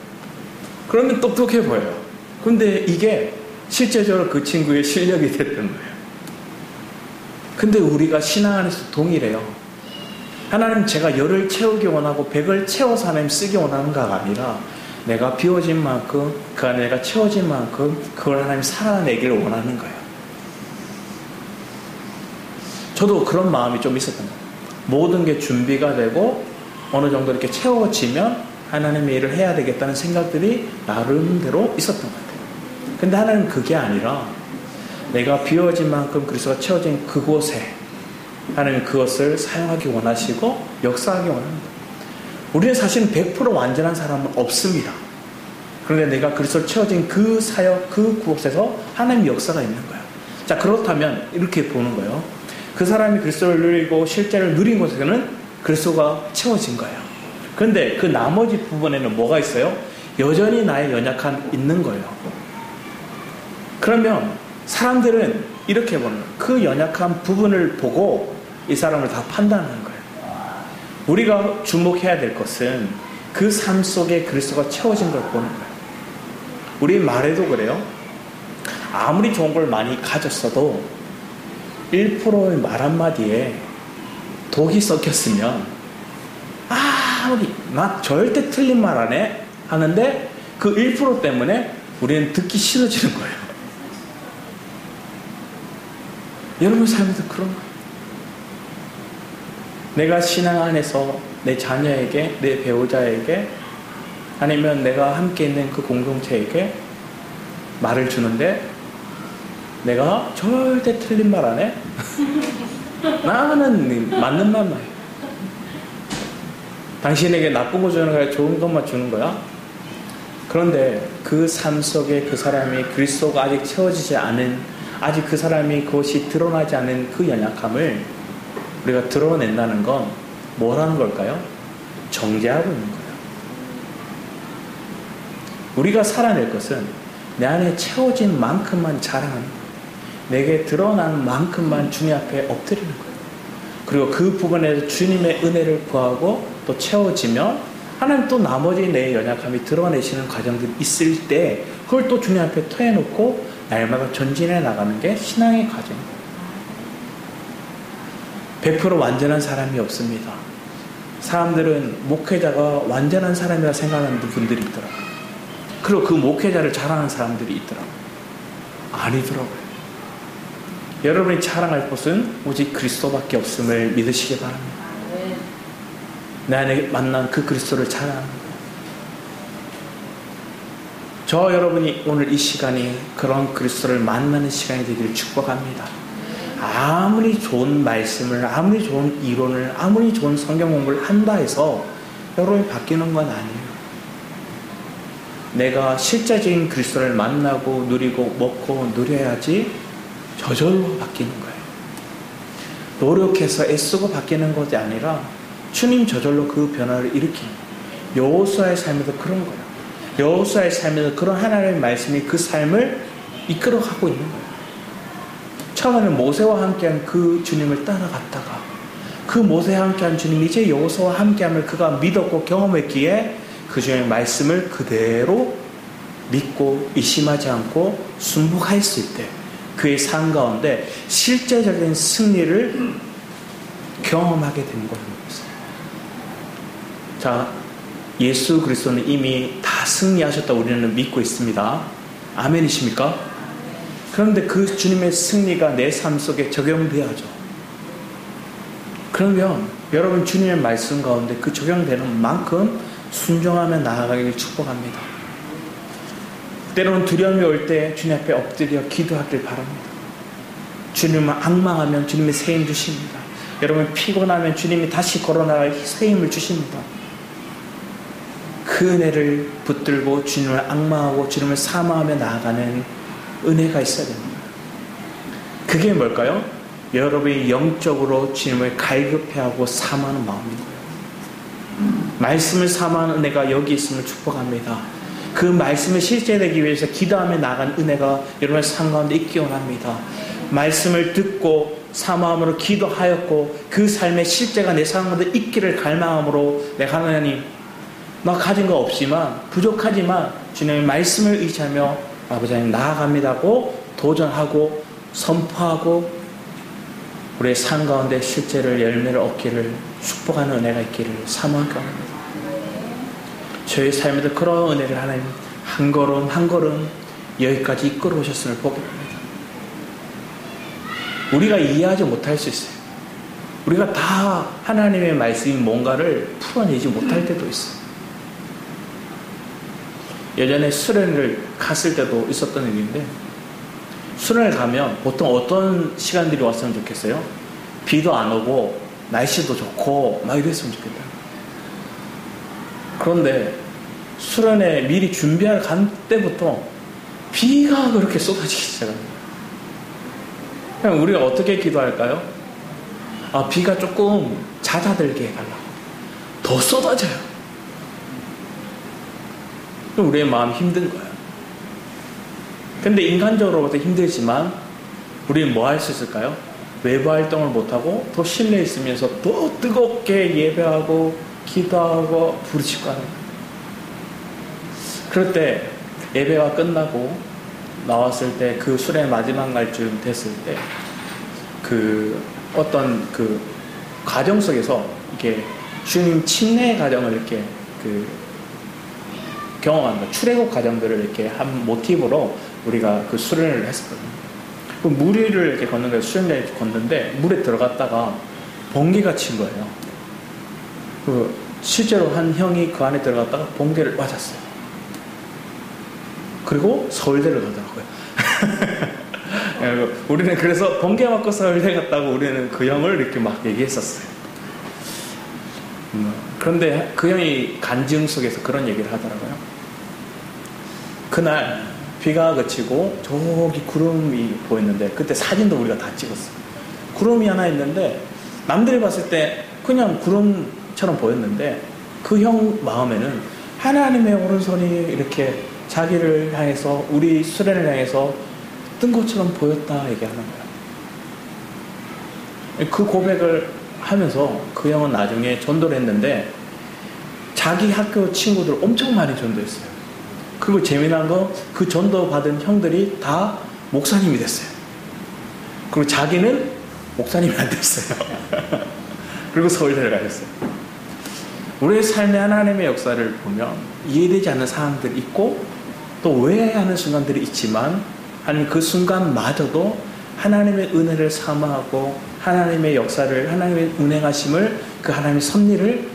그러면 똑똑해 보여요. 근데 이게 실제적으로 그 친구의 실력이 됐던 거예요. 근데 우리가 신앙 안에서 동일해요. 하나님, 제가 열을 채우기 원하고 백을 채워서 하나님 쓰기 원하는가가 아니라 내가 비워진 만큼 그 안에 내가 채워진 만큼 그걸 하나님 살아내기를 원하는 거예요. 저도 그런 마음이 좀 있었던 거예요. 모든 게 준비가 되고 어느 정도 이렇게 채워지면 하나님의 일을 해야 되겠다는 생각들이 나름대로 있었던 것 같아요. 근데 하나님은 그게 아니라 내가 비워진 만큼 그리스도가 채워진 그곳에 하나님은 그것을 사용하기 원하시고 역사하기 원합니다. 우리는 사실은 100% 완전한 사람은 없습니다. 그런데 내가 그리스도를 채워진 그 사역, 그 곳에서 하나님의 역사가 있는 거예요. 자, 그렇다면 이렇게 보는 거예요. 그 사람이 그리스도를 누리고 실제를 누린 곳에서는 그리스도가 채워진 거예요. 그런데 그 나머지 부분에는 뭐가 있어요? 여전히 나의 연약함이 있는 거예요. 그러면 사람들은 이렇게 보는 거예요. 그 연약한 부분을 보고 이 사람을 다 판단하는 거예요. 우리가 주목해야 될 것은 그 삶 속에 그리스도가 채워진 걸 보는 거예요. 우리 말에도 그래요. 아무리 좋은 걸 많이 가졌어도 1%의 말 한마디에 독이 섞였으면 아무리 나 절대 틀린 말 안 해 하는데 그 1% 때문에 우리는 듣기 싫어지는 거예요. 여러분 삶에도 그런 거예요. 내가 신앙 안에서 내 자녀에게, 내 배우자에게, 아니면 내가 함께 있는 그 공동체에게 말을 주는데 내가 절대 틀린 말 안 해. 나는 맞는 말만 해. 당신에게 나쁜 거 주는 거야? 좋은 것만 주는 거야? 그런데 그 삶 속에 그 사람이 그리스도가 아직 채워지지 않은, 아직 그 사람이 그것이 드러나지 않은 그 연약함을 우리가 드러낸다는 건 뭐라는 걸까요? 정죄하고 있는 거예요. 우리가 살아낼 것은 내 안에 채워진 만큼만 자랑하는 거예요. 내게 드러난 만큼만 주님 앞에 엎드리는 거예요. 그리고 그 부분에서 주님의 은혜를 구하고 또 채워지면 하나님 또 나머지 내 연약함이 드러내시는 과정들이 있을 때 그걸 또 주님 앞에 토해놓고 날마다 전진해 나가는 게 신앙의 과정입니다. 100% 완전한 사람이 없습니다. 사람들은 목회자가 완전한 사람이라 생각하는 분들이 있더라고요. 그리고 그 목회자를 자랑하는 사람들이 있더라고요. 아니더라고요. 여러분이 자랑할 것은 오직 그리스도밖에 없음을 믿으시기 바랍니다. 내 안에 만난 그 그리스도를 자랑하는 거예요. 저 여러분이 오늘 이 시간이 그런 그리스도를 만나는 시간이 되기를 축복합니다. 아무리 좋은 말씀을, 아무리 좋은 이론을, 아무리 좋은 성경 공부를 한다 해서 여러분이 바뀌는 건 아니에요. 내가 실제적인 그리스도를 만나고 누리고 먹고 누려야지 저절로 바뀌는 거예요. 노력해서 애쓰고 바뀌는 것이 아니라 주님 저절로 그 변화를 일으키는 거예요. 여호수아의 삶에도 그런 거예요. 여호수아의 삶에도 그런 하나님의 말씀이 그 삶을 이끌어가고 있는 거예요. 처음에는 모세와 함께한 그 주님을 따라갔다가 그 모세와 함께한 주님이 이제 여호수아와 함께함을 그가 믿었고 경험했기에 그 주님의 말씀을 그대로 믿고 의심하지 않고 순복했을 때 그의 삶 가운데 실제적인 승리를 경험하게 된 겁니다. 자, 예수 그리스도는 이미 다 승리하셨다고 우리는 믿고 있습니다. 아멘이십니까? 그런데 그 주님의 승리가 내 삶 속에 적용되어야죠. 그러면 여러분 주님의 말씀 가운데 그 적용되는 만큼 순종하며 나아가기를 축복합니다. 때로는 두려움이 올 때 주님 앞에 엎드려 기도하길 바랍니다. 주님을 앙망하면 주님의 새 힘 주십니다. 여러분 피곤하면 주님이 다시 걸어나갈 새 힘을 주십니다. 그 은혜를 붙들고 주님을 앙망하고 주님을 사모하며 나아가는 은혜가 있어야 됩니다. 그게 뭘까요? 여러분이 영적으로 주님을 갈급해하고 사모하는 마음입니다. 말씀을 사모하는 은혜가 여기 있음을 축복합니다. 그 말씀을 실제되기 위해서 기도하며 나간 은혜가 여러분의 삶 가운데 있기 원합니다. 말씀을 듣고 사모함으로 기도하였고 그 삶의 실제가 내 삶 가운데 있기를 갈망함으로 내가 하나님 나 가진 거 없지만 부족하지만 주님의 말씀을 의지하며 아버지 하나님 나아갑니다고 도전하고 선포하고 우리의 삶 가운데 실제를 열매를 얻기를 축복하는 은혜가 있기를 사모하기 원합니다. 저희 삶에도 그런 은혜를 하나님 한 걸음 한 걸음 여기까지 이끌어 오셨음을 보게 됩니다. 우리가 이해하지 못할 수 있어요. 우리가 다 하나님의 말씀이 뭔가를 풀어내지 못할 때도 있어요. 예전에 수련을 갔을 때도 있었던 일인데 수련을 가면 보통 어떤 시간들이 왔으면 좋겠어요? 비도 안 오고 날씨도 좋고 막 이랬으면 좋겠다. 그런데 수련에 미리 준비할 간 때부터 비가 그렇게 쏟아지기 시작합니다. 그럼 우리가 어떻게 기도할까요? 아, 비가 조금 잦아들게 해달라고. 더 쏟아져요. 그럼 우리의 마음이 힘든 거예요. 근데 인간적으로부터 힘들지만 우리는 뭐 할 수 있을까요? 외부 활동을 못하고 더 실내에 있으면서 더 뜨겁게 예배하고 기도하고 부르짖고 하는 거예요. 그럴 때 예배가 끝나고 나왔을 때 그 수련의 마지막 날쯤 됐을 때 그 어떤 그 가정 속에서 이렇게 주님 침례의 가정을 이렇게 그 경험한 거, 출애굽 과정들을 이렇게 한 모티브로 우리가 그 수련을 했었거든요. 그 물 위를 이렇게 걷는 거예요. 수련장에 걷는데 물에 들어갔다가 번개가 친 거예요. 그 실제로 한 형이 그 안에 들어갔다가 번개를 맞았어요. 그리고 서울대를 가더라고요. 우리는 그래서 번개 맞고 서울대 갔다고 우리는 그 형을 이렇게 막 얘기했었어요. 그런데 그 형이 간증 속에서 그런 얘기를 하더라고요. 그날 비가 그치고 저기 구름이 보였는데, 그때 사진도 우리가 다 찍었어요. 구름이 하나 있는데 남들이 봤을 때 그냥 구름처럼 보였는데 그 형 마음에는 하나님의 오른손이 이렇게 자기를 향해서, 우리 수련을 향해서 뜬 것처럼 보였다 얘기하는 거예요. 그 고백을 하면서 그 형은 나중에 전도를 했는데 자기 학교 친구들 엄청 많이 전도했어요. 그리고 재미난 거, 그 전도 받은 형들이 다 목사님이 됐어요. 그리고 자기는 목사님이 안 됐어요. 그리고 서울대를 가셨어요. 우리의 삶의 하나님의 역사를 보면 이해되지 않는 상황들이 있고 또 오해하는 순간들이 있지만, 하나님 그 순간마저도 하나님의 은혜를 사모하고 하나님의 역사를, 하나님의 운행하심을, 그 하나님의 섭리를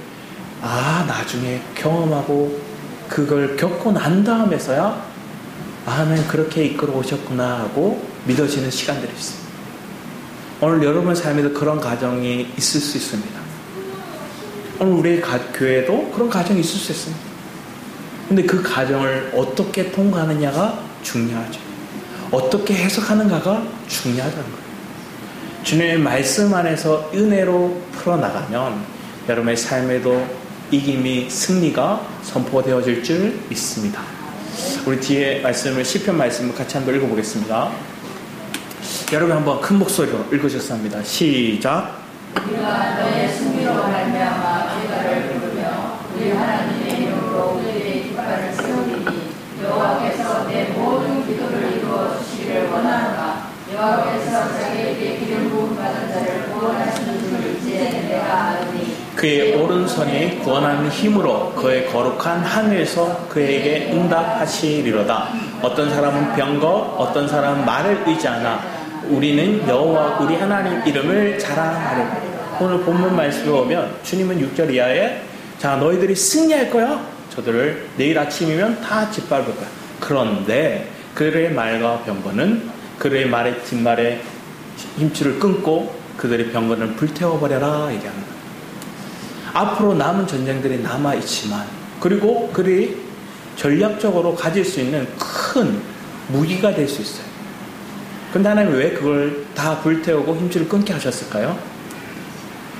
나중에 경험하고 그걸 겪고 난 다음에서야 하나님 그렇게 이끌어 오셨구나 하고 믿어지는 시간들이 있어요. 오늘 여러분 삶에도 그런 가정이 있을 수 있습니다. 오늘 우리 교회에도 그런 가정이 있을 수 있습니다. 근데 그 가정을 어떻게 통과하느냐가 중요하죠. 어떻게 해석하는가가 중요하다는 거예요. 주님의 말씀 안에서 은혜로 풀어나가면 여러분의 삶에도 이김이, 승리가 선포되어질 줄 믿습니다. 우리 뒤에 말씀을, 시편 말씀을 같이 한번 읽어보겠습니다. 여러분 한번 큰 목소리로 읽으셨습니다. 시작. 우리가 너의 승리로 말미암아 기뻐를 부르며 우리 하나님의 이름으로 우리의 깃발을 세우리니 여호와께서 내 모든 기도를 이루어 주시기를 원하노라. 여호와께서 자기에게 기름 부음 받은 자를 구원하시는 줄 이제 내가 아노니 그의 오른손이 구원하는 힘으로 그의 거룩한 하늘에서 그에게 응답하시리로다. 어떤 사람은 병거, 어떤 사람은 말을 의지하나 우리는 여호와 우리 하나님 이름을 자랑하리라. 오늘 본문 말씀을 보면 주님은 6절 이하에 자 너희들이 승리할 거야. 저들을 내일 아침이면 다 짓밟을 거야. 그런데 그들의 말과 병거는 그들의 말의 뒷말에 힘줄을 끊고 그들의 병거는 불태워버려라 얘기하는 거예요. 앞으로 남은 전쟁들이 남아있지만, 그리고 그들이 전략적으로 가질 수 있는 큰 무기가 될 수 있어요. 근데 하나님이 왜 그걸 다 불태우고 힘줄을 끊게 하셨을까요?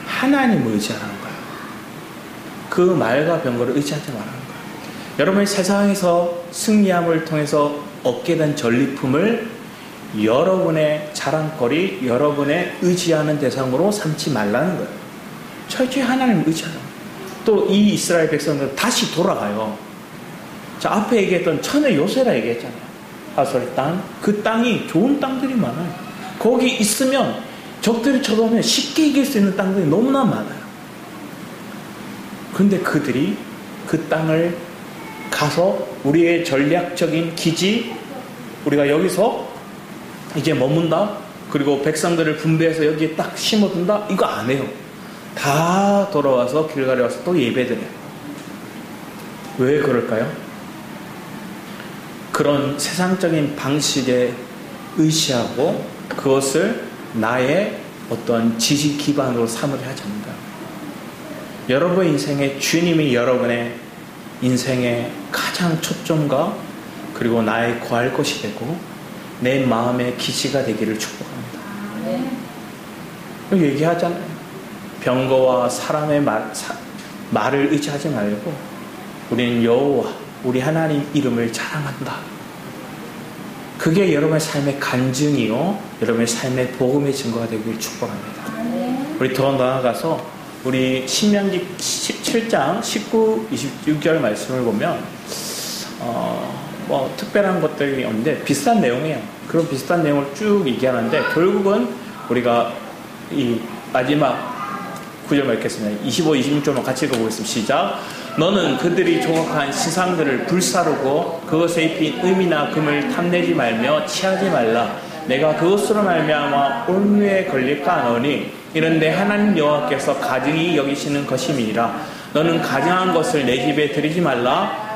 하나님을 의지하라는 거예요. 그 말과 병거를 의지하지 말라는 거예요. 여러분이 세상에서 승리함을 통해서 얻게 된 전리품을 여러분의 자랑거리, 여러분의 의지하는 대상으로 삼지 말라는 거예요. 철저히 하나님을 의지하라. 또 이 이스라엘 백성들은 다시 돌아가요. 자, 앞에 얘기했던 천의 요새라 얘기했잖아요. 하솔 땅, 그 땅이 좋은 땅들이 많아요. 거기 있으면 적들이 쳐들어오면 쉽게 이길 수 있는 땅들이 너무나 많아요. 그런데 그들이 그 땅을 가서 우리의 전략적인 기지, 우리가 여기서 이제 머문다, 그리고 백성들을 분배해서 여기에 딱 심어둔다, 이거 안 해요. 다 돌아와서 길갈에 와서 또 예배드려요. 왜 그럴까요? 그런 세상적인 방식에 의시하고 그것을 나의 어떤 지지 기반으로 삼으려 하지 않는다. 여러분의 인생에 주님이 여러분의 인생의 가장 초점과 그리고 나의 구할 것이 되고 내 마음의 기지가 되기를 축복합니다. 얘기하잖아요. 병거와 사람의 말을 의지하지 말고 우리는 여호와 우리 하나님 이름을 자랑한다. 그게 여러분의 삶의 간증이요 여러분의 삶의 복음의 증거가 되길 축복합니다. 우리 더 나아가서 우리 신명기 17장 19, 26절 말씀을 보면 뭐 특별한 것들이 없는데 비슷한 내용이에요. 그런 비슷한 내용을 쭉 얘기하는데 결국은 우리가 이 마지막 9절 읽겠습니다. 25, 26절만 같이 읽어보겠습니다. 시작. 너는 그들이 조각한 신상들을 불사르고 그것에 입힌 은이나 금을 탐내지 말며 취하지 말라. 내가 그것으로 말미암아 올무에 걸릴까 하노니 이는 내 하나님 여호와께서 가증히 여기시는 것임이니라. 너는 가증한 것을 내 집에 들이지 말라.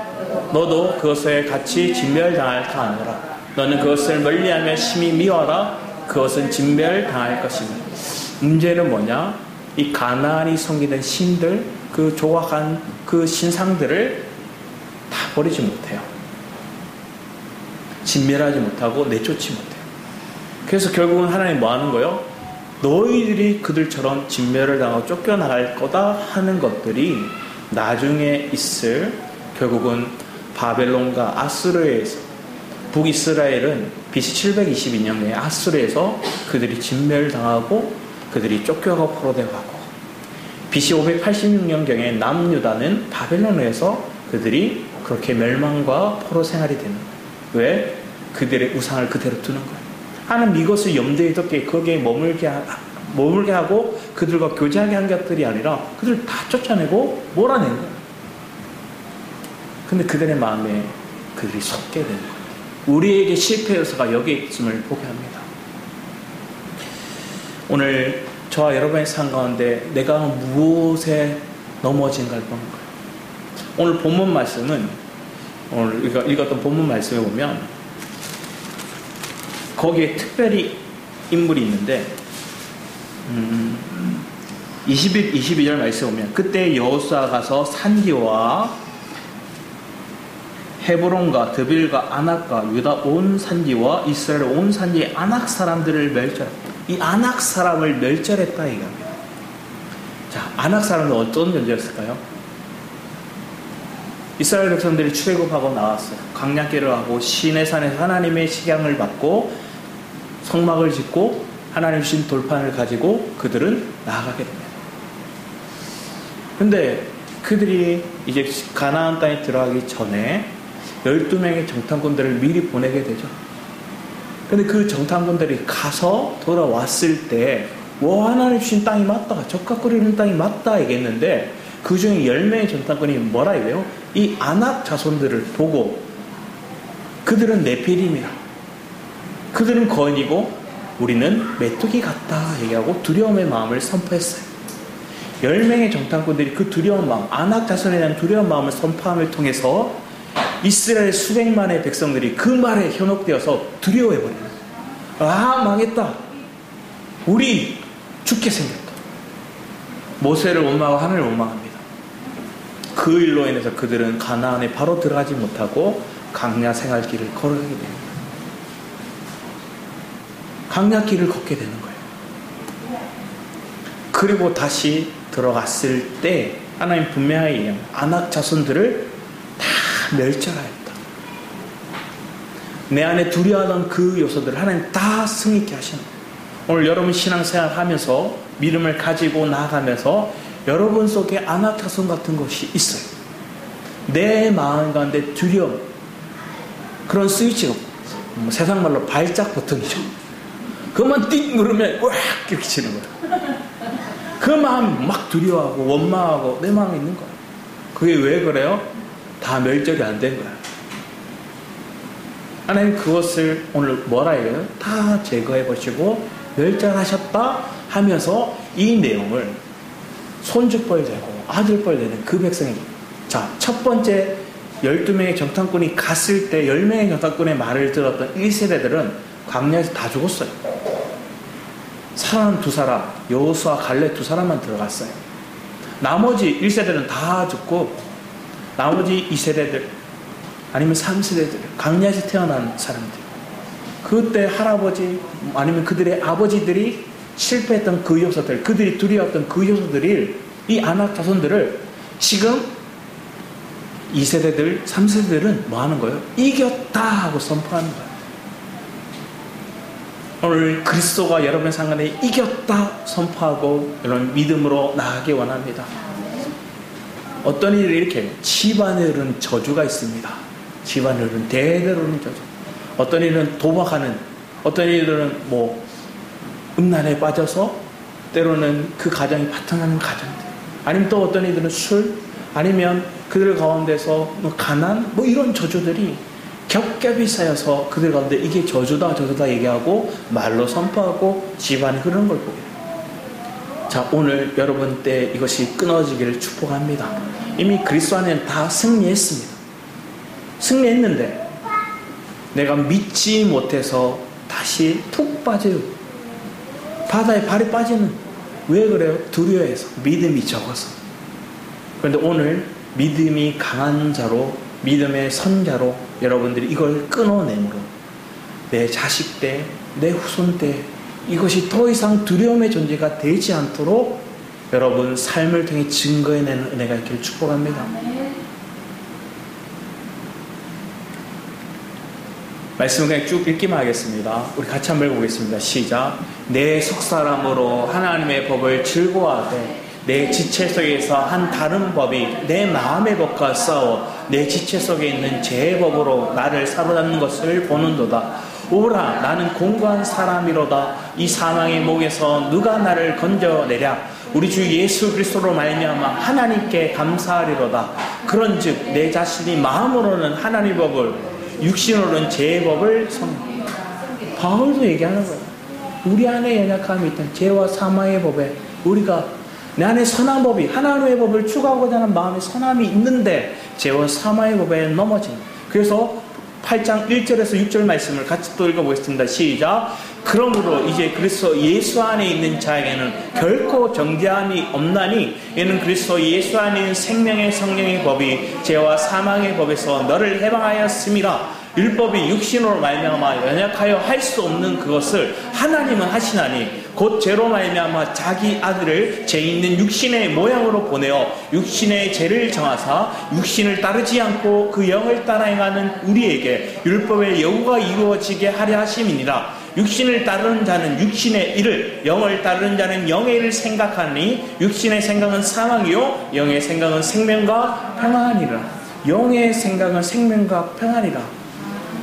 너도 그것에 같이 진멸당할까 하노라. 너는 그것을 멀리하며 심히 미워하라. 그것은 진멸당할 것이니. 문제는 뭐냐? 이 가나안이 섬기던 신들, 그 조각한 그 신상들을 다 버리지 못해요. 진멸하지 못하고 내쫓지 못해요. 그래서 결국은 하나님 뭐 하는 거예요? 너희들이 그들처럼 진멸을 당하고 쫓겨나갈 거다 하는 것들이 나중에 있을 결국은 바벨론과 아수르에서 북이스라엘은 BC 722년에 아수르에서 그들이 진멸당하고 그들이 쫓겨가고 포로되고 BC 586년경에 남유다는 바벨론에서 그들이 그렇게 멸망과 포로 생활이 되는 거예요. 왜? 그들의 우상을 그대로 두는 거예요. 하나님 이것을 염두에 뒀기에 거기에 머물게 하고 그들과 교제하게 한 것들이 아니라 그들을 다 쫓아내고 몰아낸 거예요. 근데 그들의 마음에 그들이 속게 되는 거예요. 우리에게 실패 요소가 여기에 있음을 보게 합니다. 오늘 저와 여러분의 삶 가운데 내가 무엇에 넘어진가를 보는 거예요. 오늘 본문 말씀은 오늘 읽었던 본문 말씀에 보면 거기에 특별히 인물이 있는데 22절 말씀에 보면 그때 여호수아가 가서 산지와 헤브론과 드빌과 아낙과 유다 온 산지와 이스라엘 온 산지의 아낙 사람들을 멸절했다. 이 아낙 사람을 멸절했다 얘기합니다. 자, 아낙 사람은 어떤 존재였을까요? 이스라엘 백성들이 출애굽하고 나왔어요. 광야길을 하고 시내산에서 하나님의 식양을 받고 성막을 짓고 하나님 주신 돌판을 가지고 그들은 나아가게 됩니다. 근데 그들이 이제 가나안 땅에 들어가기 전에 12명의 정탐꾼들을 미리 보내게 되죠. 근데 그 정탐꾼들이 가서 돌아왔을 때 하나님 주신 땅이 맞다, 적각거리는 땅이 맞다 얘기했는데 그 중에 10명의 정탐꾼이 뭐라 해요? 이 아낙 자손들을 보고 그들은 네피림이라, 그들은 거인이고 우리는 메뚜기 같다 얘기하고 두려움의 마음을 선포했어요. 10명의 정탐꾼들이 그 두려운 마음, 아낙 자손에 대한 두려운 마음을 선포함을 통해서 이스라엘 수백만의 백성들이 그 말에 현혹되어서 두려워해버려요. 아, 망했다. 우리 죽게 생겼다. 모세를 원망하고 하늘을 원망합니다. 그 일로 인해서 그들은 가나안에 바로 들어가지 못하고 광야 생활길을 걸어가게 됩니다. 광야길을 걷게 되는 거예요. 그리고 다시 들어갔을 때 하나님 분명하게 얘기합니다. 아낙 자손들을 다 멸절하였다. 내 안에 두려워하던 그 요소들을 하나님 다 승리케 하시는 거예요. 오늘 여러분 신앙생활 하면서 믿음을 가지고 나아가면서 여러분 속에 아낙 자손 같은 것이 있어요. 내 마음 가운데 두려움, 그런 스위치가 세상 말로 발작 버튼이죠. 그것만 띡 누르면 꽉 이렇게 치는 거예요. 그 마음이 막 두려워하고 원망하고 내 마음에 있는 거예요. 그게 왜 그래요? 다 멸절이 안 된 거예요. 하나님 그것을 오늘 뭐라 해요? 다 제거해 보시고 멸절하셨다 하면서 이 내용을 손주뻘 되고 아들뻘 되는 그 백성이, 자, 첫 번째 12명의 정탐꾼이 갔을 때 10명의 정탐꾼의 말을 들었던 1세대들은 광야에서 다 죽었어요. 살아난 2사람, 여호수아 갈렙 2사람만 들어갔어요. 나머지 1세대는 다 죽고 나머지 2세대들 아니면 3세대들, 광야에서 태어난 사람들, 그때 할아버지 아니면 그들의 아버지들이 실패했던 그 요소들, 그들이 두려웠던 그 요소들이 이 아낙 자손들을 지금 2세대들, 3세대들은 뭐 하는 거예요? 이겼다 하고 선포하는 거예요. 오늘 그리스도가 여러분의 상관에 이겼다 선포하고 여러분 믿음으로 나아가기 원합니다. 어떤 일이 이렇게 집안에 흐르는 저주가 있습니다. 집안에 흐르는 대대로 흐르는 저주. 어떤 일은 도박하는, 어떤 일은 뭐 음란에 빠져서 때로는 그 가정이 바탕하는 가정들, 아니면 또 어떤 이들은 술, 아니면 그들 가운데서 가난, 이런 저주들이 겹겹이 쌓여서 그들 가운데 이게 저주다 얘기하고 말로 선포하고 집안이 흐르는 걸 보게 돼요. 자, 오늘 여러분 때 이것이 끊어지기를 축복합니다. 이미 그리스도 안에는 다 승리했습니다. 승리했는데 내가 믿지 못해서 다시 푹 빠져요. 바다에 발이 빠지는, 왜 그래요? 두려워해서, 믿음이 적어서. 그런데 오늘 믿음이 강한 자로, 믿음의 선자로 여러분들이 이걸 끊어내므로 내 자식 때, 내 후손 때 이것이 더 이상 두려움의 존재가 되지 않도록 여러분 삶을 통해 증거해내는 은혜가 있기를 축복합니다. 말씀을 그냥 쭉 읽기만 하겠습니다. 우리 같이 한번 읽어보겠습니다. 시작. 내 속사람으로 하나님의 법을 즐거워하되 내 지체 속에서 한 다른 법이 내 마음의 법과 싸워 내 지체 속에 있는 죄의 법으로 나를 사로잡는 것을 보는도다. 오라, 나는 공고한 사람이로다. 이 사망의 목에서 누가 나를 건져내랴. 우리 주 예수 그리스도로 말미암아 하나님께 감사하리로다. 그런즉 내 자신이 마음으로는 하나님의 법을, 육신으로는 죄의 법을 바울도 얘기하는 거예요. 우리 안에 연약함이 있던 죄와 사망의 법에 우리가 내 안에 선한 법이, 하나님의 법을 추구하고자 하는 마음에 선함이 있는데 죄와 사망의 법에 넘어진. 그래서 8장 1절에서 6절 말씀을 같이 또 읽어보겠습니다. 시작. 그러므로 이제 그리스도 예수 안에 있는 자에게는 결코 정죄함이 없나니 이는 그리스도 예수 안에 있는 생명의 성령의 법이 죄와 사망의 법에서 너를 해방하였음이라. 율법이 육신으로 말미암아 연약하여 할 수 없는 그것을 하나님은 하시나니 곧 죄로 말미암아 자기 아들을 죄 있는 육신의 모양으로 보내어 육신의 죄를 정하사 육신을 따르지 않고 그 영을 따라 행하는 우리에게 율법의 여부가 이루어지게 하려 하심이니라. 육신을 따르는 자는 육신의 일을, 영을 따르는 자는 영의 일을 생각하니 육신의 생각은 사망이요 영의 생각은 생명과 평안이라. 영의 생각은 생명과 평안이라.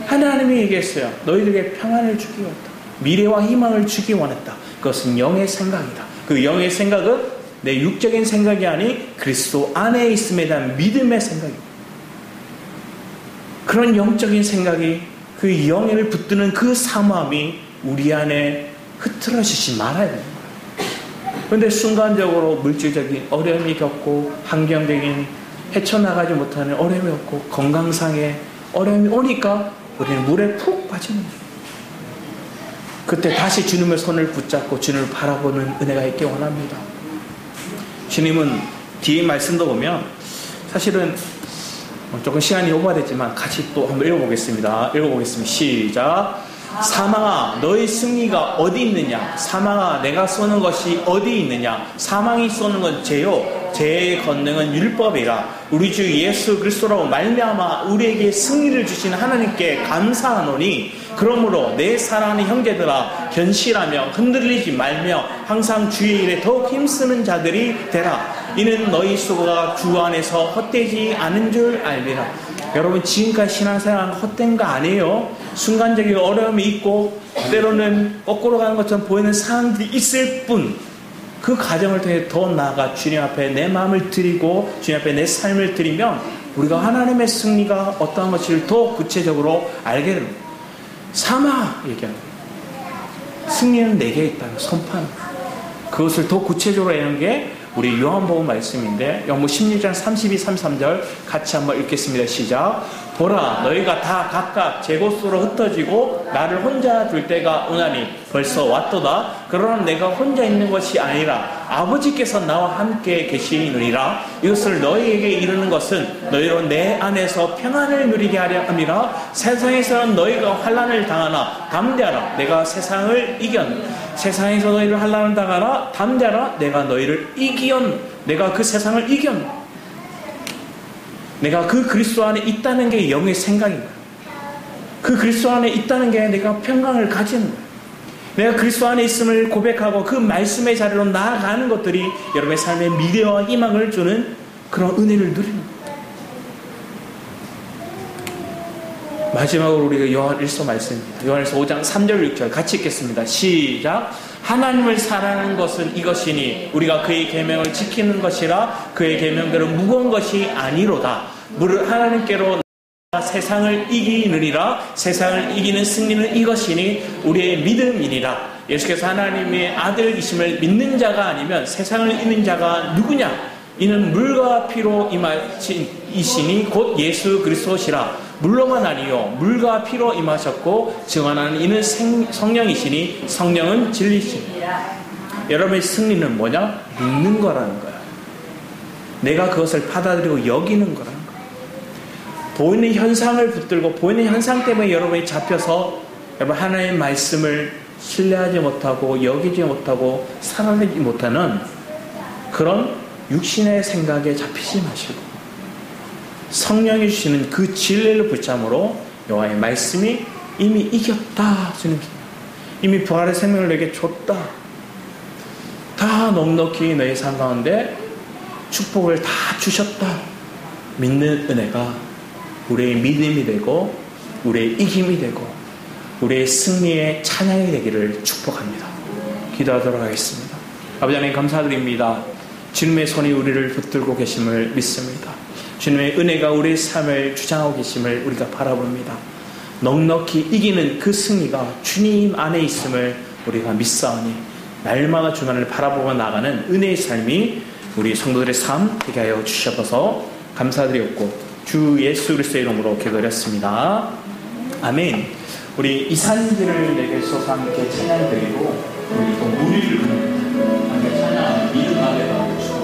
하나님이 얘기했어요. 너희들에게 평안을 주기 원했다. 미래와 희망을 주기 원했다. 그것은 영의 생각이다. 그 영의 생각은 내 육적인 생각이 아닌 그리스도 안에 있음에 대한 믿음의 생각이다. 그런 영적인 생각이, 그 영을 붙드는 그 사모함이 우리 안에 흐트러지지 말아야 되는 거예요. 그런데 순간적으로 물질적인 어려움이 겪고 환경적인 헤쳐나가지 못하는 어려움이 없고 건강상의 어려움이 오니까 우리는 물에 푹 빠지는 거예요. 그때 다시 주님의 손을 붙잡고 주님을 바라보는 은혜가 있기 원합니다. 주님은 뒤에 말씀도 보면 사실은 조금 시간이 오버됐지만 같이 또 한번 읽어보겠습니다. 시작. 사망아 너의 승리가 어디 있느냐. 사망아 내가 쏘는 것이 어디 있느냐. 사망이 쏘는 건 죄요 죄의 권능은 율법이라. 우리 주 예수 그리스도로 말미암아 우리에게 승리를 주신 하나님께 감사하노니 그러므로 내 사랑하는 형제들아 견실하며 흔들리지 말며 항상 주의 일에 더욱 힘쓰는 자들이 되라. 이는 너희 수고가 주 안에서 헛되지 않은 줄 알리라. 여러분 지금까지 신앙생활은 헛된 거 아니에요. 순간적인 어려움이 있고 때로는 거꾸로 가는 것처럼 보이는 상황들이 있을 뿐 그 과정을 통해 더 나아가 주님 앞에 내 마음을 드리고 주님 앞에 내 삶을 드리면 우리가 하나님의 승리가 어떠한 것을 더 구체적으로 알게 됩니다. 사마 얘기합니다. 승리는 내게 있다는 선판. 그것을 더 구체적으로 하는 게 우리 요한복음 말씀인데 요한복음 16장 32, 33절 같이 한번 읽겠습니다. 시작. 보라 너희가 다 각각 제 곳으로 흩어지고 나를 혼자 둘 때가 오나니 벌써 왔도다. 그러나 내가 혼자 있는 것이 아니라 아버지께서 나와 함께 계시느니라. 이것을 너희에게 이르는 것은 너희로 내 안에서 평안을 누리게 하려 함이라. 세상에서는 너희가 환난을 당하나 담대하라. 내가 세상을 이겼노라. 세상에서 너희를 환난을 당하나 담대하라. 내가 너희를 이기었노라. 내가 그 세상을 이겼노라. 내가 그 그리스도 안에 있다는 게 영의 생각인 거야. 그 그리스도 안에 있다는 게 내가 평강을 가지는 거야. 내가 그리스도 안에 있음을 고백하고 그 말씀의 자리로 나아가는 것들이 여러분의 삶에 미래와 희망을 주는 그런 은혜를 누리는 거야. 마지막으로 우리가 요한일서 말씀입니다. 요한일서 5장 3절 6절 같이 읽겠습니다. 시작. 하나님을 사랑하는 것은 이것이니 우리가 그의 계명을 지키는 것이라. 그의 계명들은 무거운 것이 아니로다. 무릇 하나님께로 세상을 이기느니라. 세상을 이기는 승리는 이것이니 우리의 믿음이니라. 예수께서 하나님의 아들이심을 믿는 자가 아니면 세상을 이기는 자가 누구냐? 이는 물과 피로 임하신 이시니 곧 예수 그리스도시라. 물로만 아니요 물과 피로 임하셨고 증언하는 이는 성령이시니 성령은 진리시니라. 여러분의 승리는 뭐냐? 믿는 거라는 거야. 내가 그것을 받아들이고 여기는 거라는 거야. 보이는 현상을 붙들고 보이는 현상 때문에 여러분이 잡혀서 여러분 하나님의 말씀을 신뢰하지 못하고 여기지 못하고 살아내지 못하는 그런 육신의 생각에 잡히지 마시고 성령이 주시는 그 진리를 붙잡으로 여호와의 말씀이 이미 이겼다. 주님 이미 부활의 생명을 내게 줬다. 다 넉넉히 너의 삶 가운데 축복을 다 주셨다. 믿는 은혜가 우리의 믿음이 되고 우리의 이김이 되고 우리의 승리의 찬양이 되기를 축복합니다. 기도하도록 하겠습니다. 아버지 하나님 감사드립니다. 주님의 손이 우리를 붙들고 계심을 믿습니다. 주님의 은혜가 우리의 삶을 주장하고 계심을 우리가 바라봅니다. 넉넉히 이기는 그 승리가 주님 안에 있음을 우리가 믿사오니 날마다 주만을 바라보며 나가는 은혜의 삶이 우리 성도들의 삶 되게 하여 주셔서 감사드렸고 주 예수 그리스도의 이름으로 기도드렸습니다. 아멘. 우리 이산지를 내게 써서 함께 찬양드리고 우리 또 무리를 함께 찬양하는 믿음 안에 나오고 싶습니다.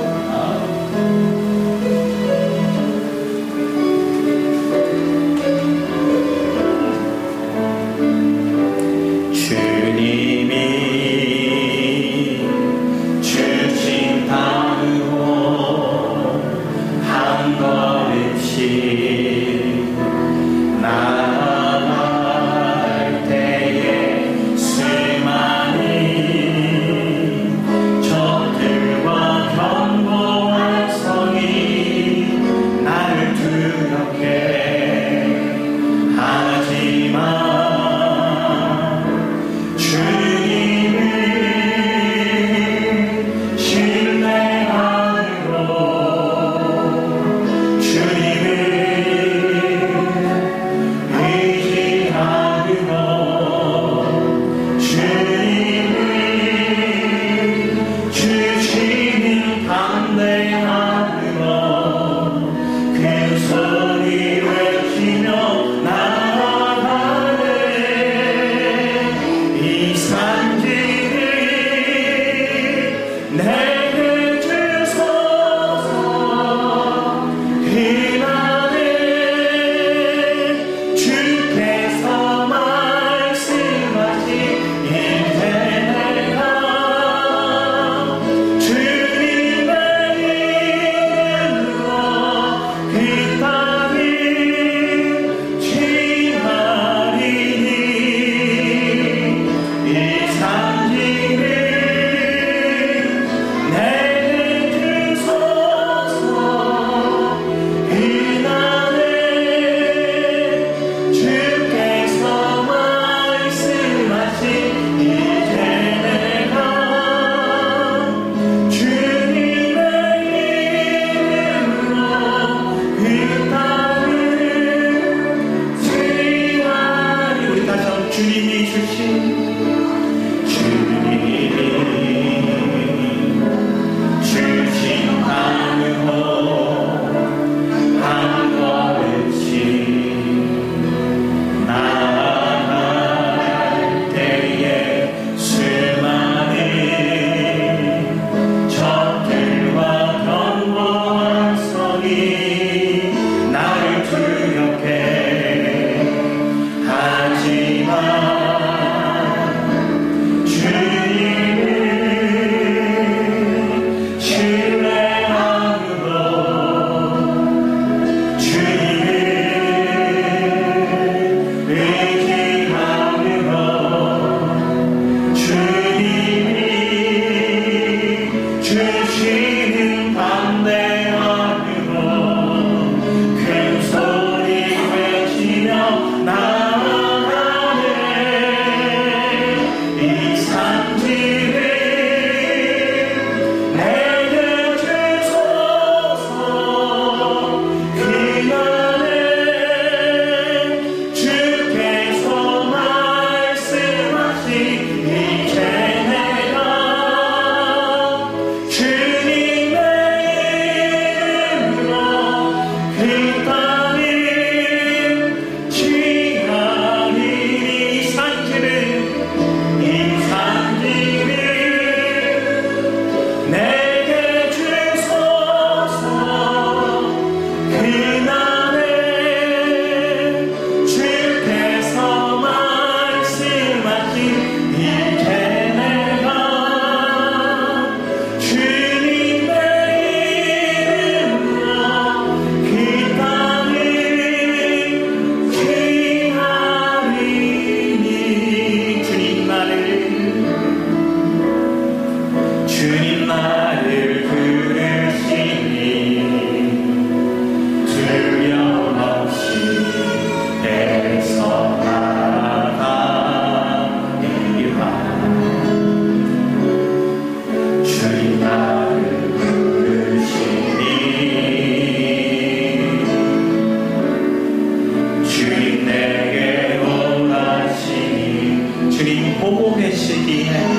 주시는 담대함으로 큰 소리 주님 여기 계시기에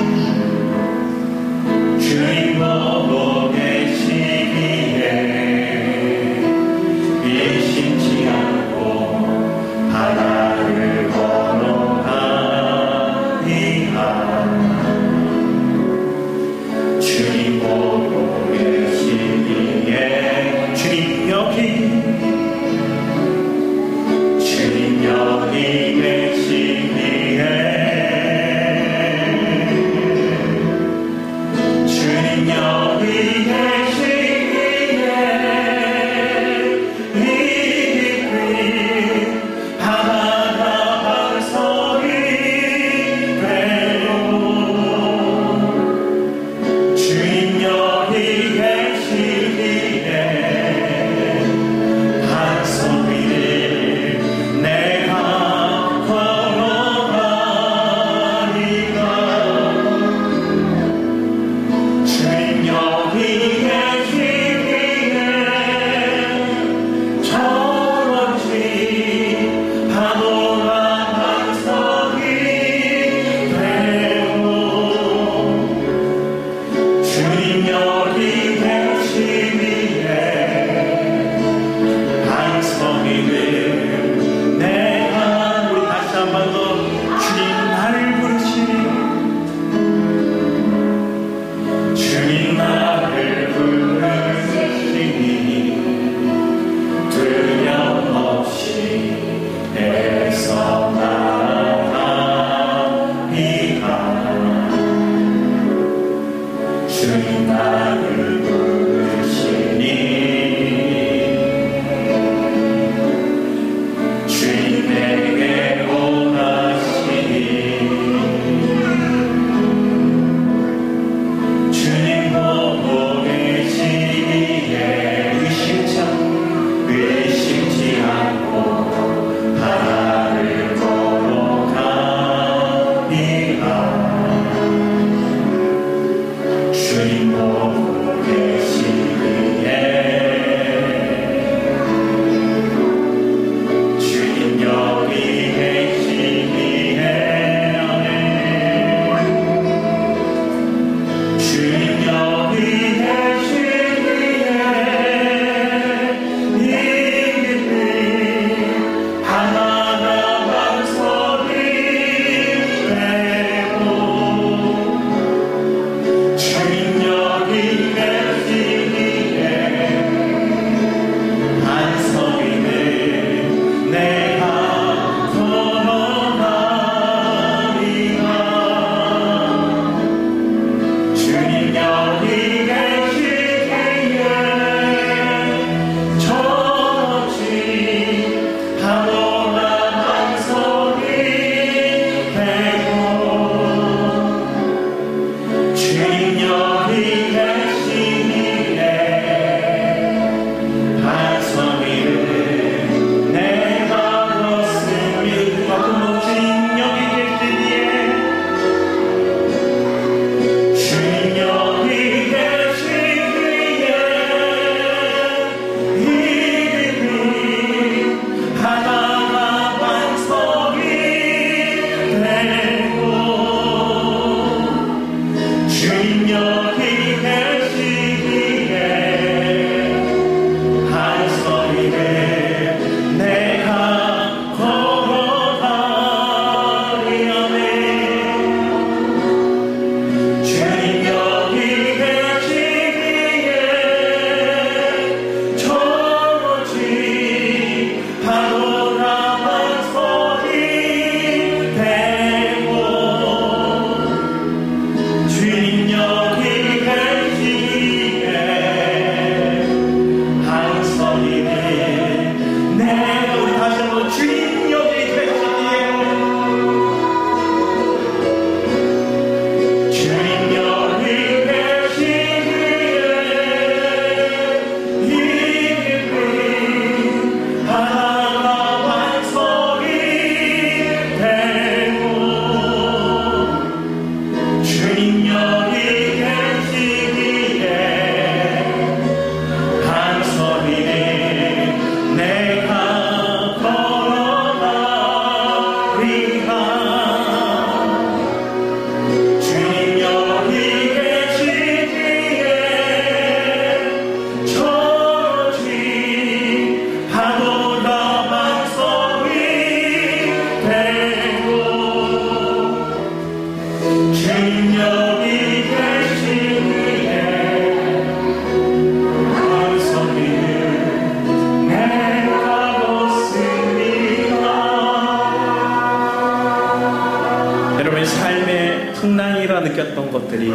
어려운 것들이,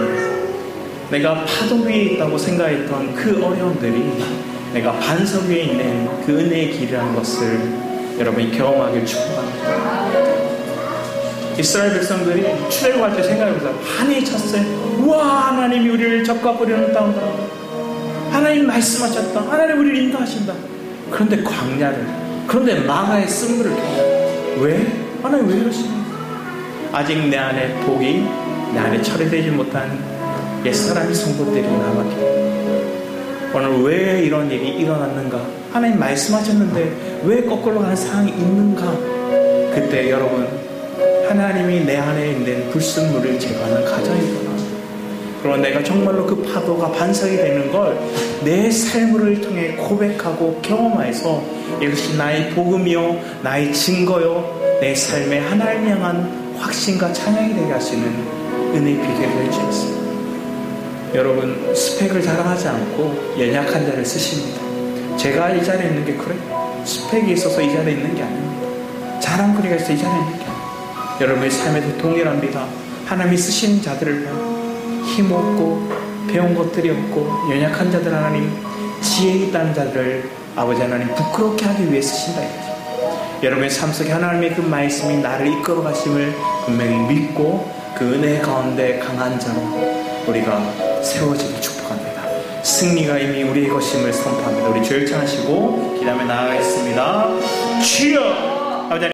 내가 파도 위에 있다고 생각했던 그 어려움들이 내가 반석 위에 있는 그 은혜의 길이라는 것을 여러분이 경험하길 축복합니다. 이스라엘 백성들이 출애굽할 때 생각해보세요. 하늘이 쳤어요. 우와, 하나님이 우리를 적과 뿌리는 땅다. 하나님 말씀하셨다. 하나님 우리를 인도하신다. 그런데 광야를, 그런데 마가의 쓴물을 경험해요. 왜? 하나님 왜 이러시는가? 아직 내 안에 복이, 내 안에 처리되지 못한 옛사람의 성도들이 남았기. 오늘 왜 이런 일이 일어났는가? 하나님 말씀하셨는데 왜 거꾸로 가는 상황이 있는가? 그때 여러분, 하나님이 내 안에 있는 불순물을 제거하는 가정이구나. 그리고 내가 정말로 그 파도가 반석이 되는 걸 내 삶을 통해 고백하고 경험해서 이것이 나의 복음이요, 나의 증거요, 내 삶의 하나님 향한 확신과 찬양이 되게 하시는 은혜의 비결이 될 수 있습니다. 여러분, 스펙을 자랑하지 않고 연약한 자를 쓰십니다. 제가 이 자리에 있는 게 그래요. 스펙이 있어서 이 자리에 있는 게 아닙니다. 자랑거리가 있어서 이 자리에 있는 게 아닙니다. 여러분의 삶에도 동일합니다. 하나님이 쓰시는 자들을 힘없고 배운 것들이 없고 연약한 자들, 하나님 지혜 있다는 자들을 아버지 하나님 부끄럽게 하기 위해 쓰신다 이거죠. 여러분의 삶 속에 하나님의 그 말씀이 나를 이끌어 가심을 분명히 믿고 그 은혜 가운데 강한 자로 우리가 세워지길 축복합니다. 승리가 이미 우리의 것임을 선포합니다. 우리 주여 찬양하시고 기도하며 나아가겠습니다. 주여!